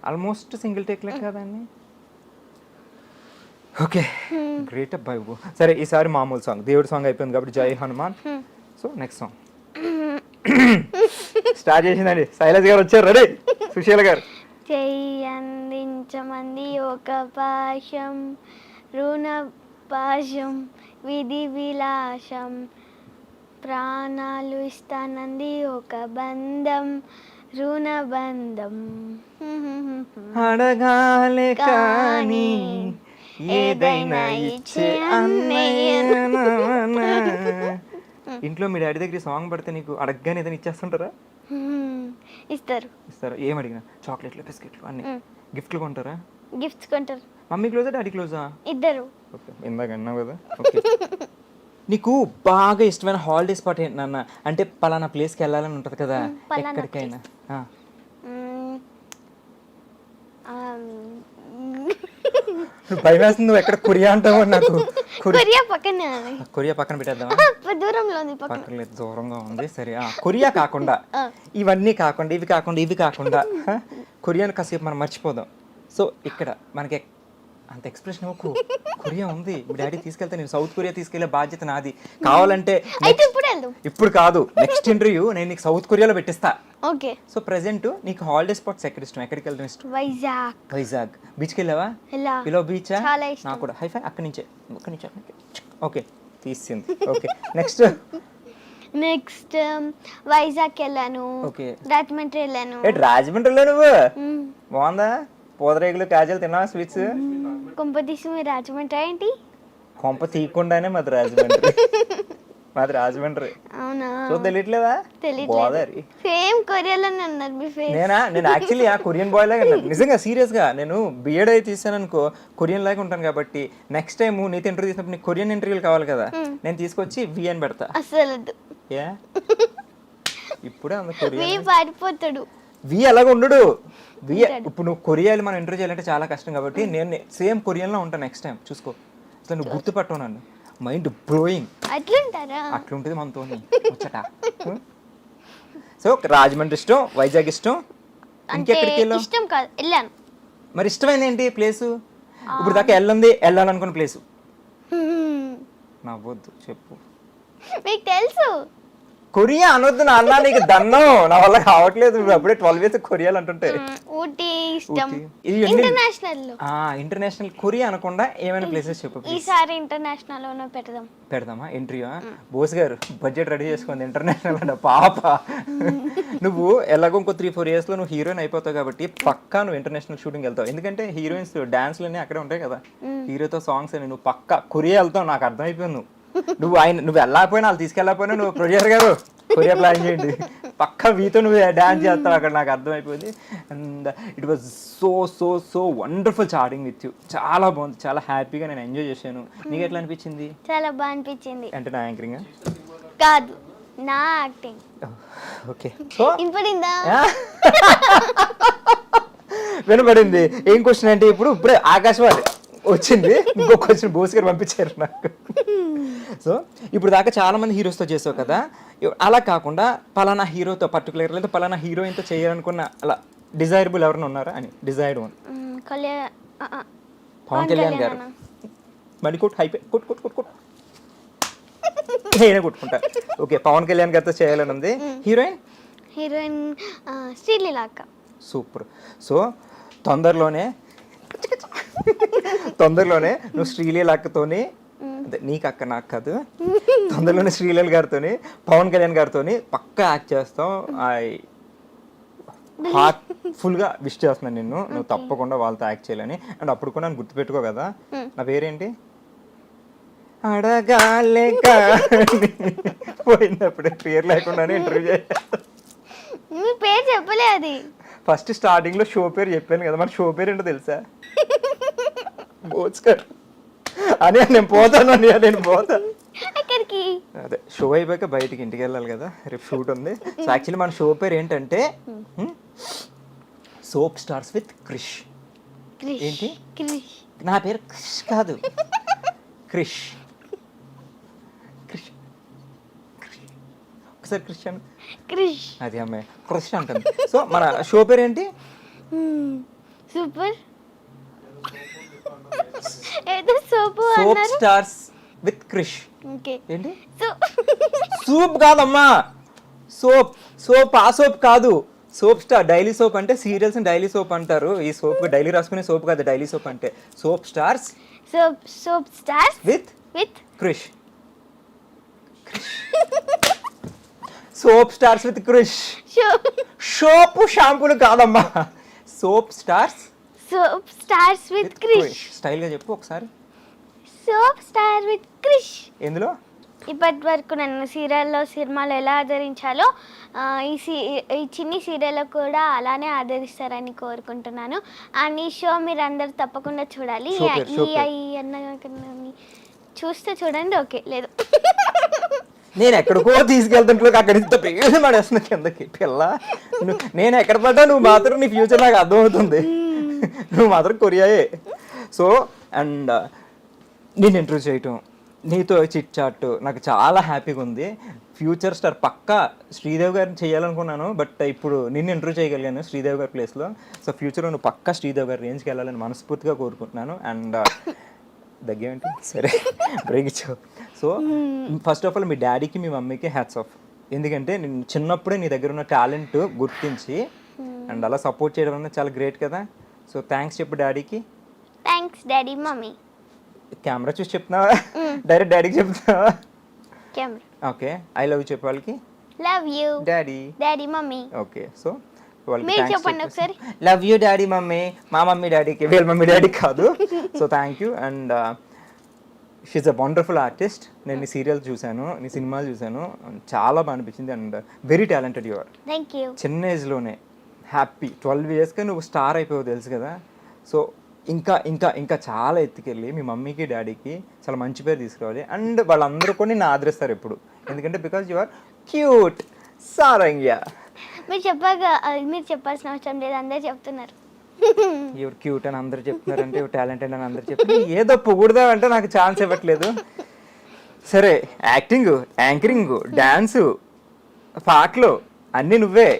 ఆల్మోస్ట్ సింగిల్ టేక్ లెక్క కదండి. ఓకే గ్రేట్ అబ్బాయి. సరే ఈసారి మామూలు సాంగ్, దేవుడి సాంగ్ అయిపోయింది కాబట్టి జై Hanuman. So next song start చేసిందండి, శైలజ్ గారు వచ్చారు, రెడీ? సుశీల గారు. చెయ్యి అందించమంది ఒక పాశం, రుణ పాశం, విధి విలాసం, ప్రాణాలు ఇస్తానంది ఒక బంధం, రుణ బంధం. అడగాలే కానీ ఏదైనా ఇచ్చే అన్నయ్య. ఇంట్లో మీ డాడీ దగ్గర సాంగ్ పడితే నీకు అడగగానే ఏదైనా ఇచ్చేస్తుంటారా? ఇస్తారు. ఇస్తారా? ఏం అడిగినా? చాక్లెట్లు, బిస్కెట్లు అన్ని గిఫ్ట్లు కొంటారా? గిఫ్ట్స్ కొంటారు. మమ్మీ క్లోజా డాడీ క్లోజా? ఇద్దరు. ఓకే ఇందాక అన్నావు కదా. ఓకే నీకు బాగా ఇష్టమైన హాలిడే స్పాట్ ఏంటి నాన్న? అంటే పలానా ప్లేస్కి వెళ్ళాలని ఉంటుంది కదా, ఎక్కడికైనా. భయం వేస్తుంది, నువ్వు ఎక్కడ కొరియా అంటావు నాకు. కొరియా పక్కన, కొరియా పక్కన పెట్టేద్దామా? దూరంలో ఉంది, పక్కన లేదు దూరంగా ఉంది. సరే కొరియా కాకుండా ఇవన్నీ కాకుండా ఇవి కాకుండా కొరియాను కాసేపు మనం మర్చిపోదాం. సో ఇక్కడ మనకి అంత ఎక్స్ప్రెషన్ ఇవ్వకు, కొరియా ఉంది, మీ డాడీ తీసుకెళ్తే నేను సౌత్ కొరియా తీసుకెళ్లే బాధ్యత నాది. కావాలంటే ఇప్పుడు కాదు, నెక్స్ట్ ఇంటర్వ్యూ నేను నీకు సౌత్ కొరియాలో పెట్టిస్తా. ఓకే. సో ప్రెసెంట్ నీకు హాలిడే స్పాట్స్ ఎక్కడ ఇష్టం? ఎక్కడికి వెళ్ళడం ఇష్టం? వైజాగ్. బీచ్కి వెళ్ళావా? పిలో బీచా? నాకు కూడా. హైఫై అక్కడి నుంచే. ఓకే తీసింది. ఓకే నెక్స్ట్ వైజాగ్ వెళ్ళాను. ఓకే. రాజమండ్రి వెళ్ళాను. రాజమండ్రిలో నువ్వు బాగుందా? పోదరేగులు, కాజలు తిన్నావా? స్వీట్స్? కొంప తీసి మీరు రాజమండ్రి ఏంటి? కొంప తీయకుండానే మాది రాజమండ్రి. మాది రాజమండ్రి. అవునా? సో తెలియట్లేదా? తెలియట్లేదు. సేమ్ కొరియాలోనే ఉన్నారు మీ ఫేస్. నేను యాక్చువల్లీ ఆ కొరియన్ బాయ్ లాగా నిజంగా సీరియస్ గా. నేను బిఎడ్ అయితే తీసాను అనుకో, కొరియన్ లాగా ఉంటాను కాబట్టి నెక్స్ట్ టైం నీతో ఇంటర్వ్యూ తీసినప్పుడు నీకు కొరియన్ ఇంటర్వ్యూలు కావాలి కదా, నేను తీసుకొచ్చి వి అని పెడతా. అసలు ఇప్పుడే అంత కొరియన్ పారిపోతాడు. వి అలాగ ఉండడు. వి ఇప్పుడు నువ్వు కొరియాలో మనం ఇంటర్వ్యూ చేయాలంటే చాలా కష్టం కాబట్టి నేను సేమ్ కొరియన్లో ఉంటాను. నెక్స్ట్ టైం చూసుకో. అసలు నువ్వు గుర్తుపట్టవు నన్ను. Mind blowing. అట్లుంటుంది మనతో వచ్చట. సో రాజమండ్రి ఇష్టం, వైజాగ్ ఇష్టం, ఇంకెక్కడికి వెళ్ళాం? ఇష్టం కాదు, వెళ్ళాను. మరి ఇష్టమైంది ఏంటి ప్లేసు? ఇప్పుడు దాకా వెళ్ళాలనుకున్న ప్లేసు? నవ్వొద్దు, చెప్పు. మీకు తెలుసు. కొరియా అనొద్దు నాన్న, నీకు దన్నం, నా వల్ల కావట్లేదు. అప్పుడే 12 years కొరియాలు అంటుంటే. ఊటీ ఇష్టం. ఇంటర్నేషనల్ కొరియా అనకుండా ఏమైనా ప్లేసెస్ చెప్పు. ఈసారి ఇంటర్నేషనల్ లోనే పెడదామా ఇంటర్వ్యూ? బోస్ గారు బడ్జెట్ రెడీ చేసుకుంది ఇంటర్నేషనల్ అంటే పాప. నువ్వు ఎలాగో ఇంకో 3-4 years లో నువ్వు హీరోయిన్ అయిపోతావు కాబట్టి పక్కా నువ్వు ఇంటర్నేషనల్ షూటింగ్ వెళ్తావు. ఎందుకంటే హీరోయిన్స్ డాన్స్లు అక్కడే ఉంటాయి కదా, హీరోతో సాంగ్స్ అని. నువ్వు పక్కా కొరియా వెళ్తావు, నాకు అర్థమైపోయింది. నువ్వు వెళ్ళకపోయినా, వాళ్ళు తీసుకెళ్ళకపోయినా నువ్వు ప్రొడ్యూసర్ గారు కొరియా ప్లాన్ చేయండి, పక్కా వీతో నువ్వు డాన్స్ చేస్తావు అక్కడ, నాకు అర్థమైపోయింది. And it was so so so wonderful chatting with you. చాలా బాగుంది, చాలా హ్యాపీగా నేను ఎంజాయ్ చేశాను. నీకు ఎట్లా అనిపించింది? చాలా బాగా అనిపించింది. అంటే నా యాంకరింగ్ కాదు, నా యాక్టింగ్. ఓకే. సో వినపడిందా? వినపడింది. ఏం క్వశ్చన్ అంటే ఇప్పుడే ఆకాశవాణి వచ్చింది, ఇంకో క్వశ్చన్ బోస్ గారు పంపించారు నాకు. సో ఇప్పుడు దాకా చాలా మంది హీరోస్తో చేసావు కదా, అలా కాకుండా పలానా హీరోతో పర్టికులర్ లేదా పలానా హీరోయిన్తో చేయాలనుకున్న అలా డిజైరబుల్ ఎవరైనా ఉన్నారా అని? డిజైర్డ్ వన్ పవన్ కళ్యాణ్ గారు. మళ్ళీ కొట్టు హైపే కొట్టు నేనే కొట్టుకుంటా. ఓకే, పవన్ కళ్యాణ్ గారితో చేయాలని ఉంది. హీరోయిన్ శ్రీలీల అక్క. సూపర్. సో తొందరలోనే నువ్వు శ్రీలీల అక్కతోని అదే నీకు అక్క నాకు కాదు, తొందరలోనే శ్రీలీల గారితో పవన్ కళ్యాణ్ గారితో పక్కా యాక్ట్ చేస్తాం. హార్ట్ఫుల్గా విష్ చేస్తున్నాను నిన్ను, నువ్వు తప్పకుండా వాళ్ళతో యాక్ట్ చేయాలని. అండ్ అప్పుడు కూడా నన్ను గుర్తుపెట్టుకో కదా, నా పేరేంటి అడగాలే కానీ పోయినప్పుడే పేరు లేకుండానే ఇంటర్వ్యూ చేయాలి. మీ పేరు చెప్పలే అది. ఫస్ట్ స్టార్టింగ్ లో షో పేరు చెప్పాను కదా, మన షో పేరు ఏంటో తెలుసా? బోచ్కర్ అని. నేను పోతాను అని, నేను పోతాను ఎక్కడికి? అదే షో అయిపోయాక బయటికి ఇంటికి వెళ్ళాలి కదా, రేపు షూట్ ఉంది. సో యాక్చువల్లీ మన షో పేరు ఏంటంటే సోప్ స్టార్స్ విత్ క్రిష్. ఏంటి? క్రిష్. నా పేరు క్రిష్ కాదు, క్రిష్. క్రిష్ ఒకసారి క్రిష్ అని. క్రిష్. అది అమ్మాయి క్రిష్ అంటుంది. సో మన షో పేరు ఏంటి? సూపర్. ఏదో సోపు సోప్ అన్నారు. Stars with Krish. ఓకే. ఏంటి? సూప్ కాదమ్మా, సోప్. సోప్ ఆ సోప్ కాదు, సోప్ స్టార్. డైలీ సోప్ అంటే సీరియల్స్ డైలీ సోప్ అంటారు. ఈ సోప్ డైలీ రాసుకునే సోప్ కాదు, డైలీ సోప్ అంటే. Soap stars soap stars with with Krish. Soap stars with Krish. Shop షాంపూలు కాదమ్మా, soap stars with Krish. Style గా చెప్పు ఒకసారి. Soap star with Krish. ఎందులో? ఇప్పటి వరకు నన్ను సీరియల్లో సినిమాలో ఎలా ఆదరించాలో ఈ చిన్ని సీరియల్లో కూడా అలానే ఆదరిస్తారని కోరుకుంటున్నాను. అండ్ ఈ షో మీరు అందరు తప్పకుండా చూడాలి. చూస్తే చూడండి, ఓకే లేదు నేను ఎక్కడికో తీసుకెళ్తుంటే అక్కడ ఇంత పేరు పడేస్తున్నా కిందకి పిల్ల. నేను ఎక్కడ పడ్డా నువ్వు మాత్రం నీ ఫ్యూచర్ నాకు అర్థమవుతుంది, నువ్వు మాత్రం కొరియాయే. సో అండ్ నేను ఇంటర్వ్యూ చేయటం, నీతో చిట్ చాట్ నాకు చాలా హ్యాపీగా ఉంది. ఫ్యూచర్ స్టార్ పక్కా శ్రీదేవి గారిని చేయాలనుకున్నాను, బట్ ఇప్పుడు నిన్ను ఇంటర్వ్యూ చేయగలిగాను శ్రీదేవి గారి ప్లేస్లో. సో ఫ్యూచర్లో నువ్వు పక్కా శ్రీదేవి గారి రేంజ్కి వెళ్ళాలని మనస్ఫూర్తిగా కోరుకుంటున్నాను. అండ్ దగ్గేంటి సరే బ్రేక్ ఇచ్చావు. సో ఫస్ట్ ఆఫ్ ఆల్ మీ డాడీకి మీ మమ్మీకి హ్యాట్స్ ఆఫ్. ఎందుకంటే నేను చిన్నప్పుడే నీ దగ్గర ఉన్న టాలెంట్ గుర్తించి అండ్ అలా సపోర్ట్ చేయడం అనేది చాలా గ్రేట్ కదా. సో థ్యాంక్స్ చెప్పు డాడీకి. Thanks daddy mummy. కెమెరా చూసి చెప్తున్నావా డైరెక్ట్ డాడీకి చెప్తున్నావా? కెమెరా. ఓకే. ఐ లవ్ చెప్పు వాళ్ళకి. Love you daddy mummy. Okay. So మీరు చెప్పండి ఒకసారి. Love you daddy mummy. మా మమ్మీ డాడీకి, వీళ్ళ మమ్మీ డాడీ కాదు. So thank you. And she a wonderful artist. నేను నీ సీరియల్ చూశాను, నీ సినిమాలు చూశాను, చాలా బాగా అనిపించింది. And very talented you are. Thank you. చిన్న ఏజ్లోనే హ్యాపీ 12 yearsకే నువ్వు స్టార్ అయిపోయావు తెలుసు కదా. సో ఇంకా ఇంకా ఇంకా చాలా ఎత్తుకెళ్ళి మీ మమ్మీకి డాడీకి చాలా మంచి పేరు తీసుకురావాలి. అండ్ వాళ్ళందరూ కూడా నిన్ను ఆదరిస్తారు ఎప్పుడు, ఎందుకంటే బికాజ్ యు ఆర్ క్యూట్ సారంగ్య. మీరు చెప్పాల్సిన అవసరం లేదు, అందరూ చెప్తున్నారు. ఎవరు క్యూట్ అని అందరు చెప్తున్నారంటే, ఎవరు టాలెంటెడ్ అని అందరు చెప్తున్నారు. ఏదో పొగుడుదా అంటే నాకు ఛాన్స్ ఇవ్వట్లేదు. సరే, యాక్టింగ్, యాంకరింగ్, డాన్సు, పాటలు అన్నీ నువ్వే.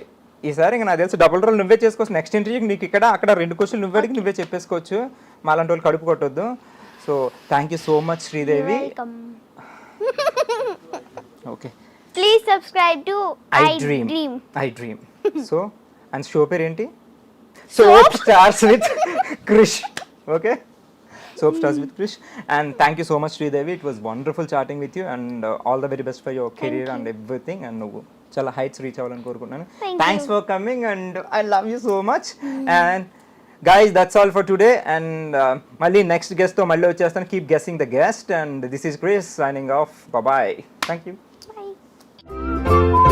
ఈసారి ఇంకా నాకు తెలుసు డబుల్ రోల్ నువ్వే చేసుకోవచ్చు. నెక్స్ట్ ఇంటర్వ్యూకి నీకు ఇక్కడ అక్కడ 2 క్వశ్చన్లు నువ్వే అడిగి నువ్వే చెప్పేసుకోవచ్చు. మాలాంటి వాళ్ళు కడుపు కొట్టొద్దు. So thank you so much Sridevi. Okay. Please subscribe to I dream. So and show పేరు ఏంటి? Soap stars with Krish. Okay, soap stars with Krish. And thank you so much Sridevi. It was wonderful chatting with you and all the very best for your career and everything. And నువ్వు చాలా heights reach అవ్వాలని కోరుకుంటున్నాను. Thanks for coming and I love you so much. And guys, that's all for today. And మళ్ళీ next guest తో మళ్ళీ వచ్చేస్తాను. Keep guessing the guest. And this is Chris signing off. Bye bye. Thank you. Bye.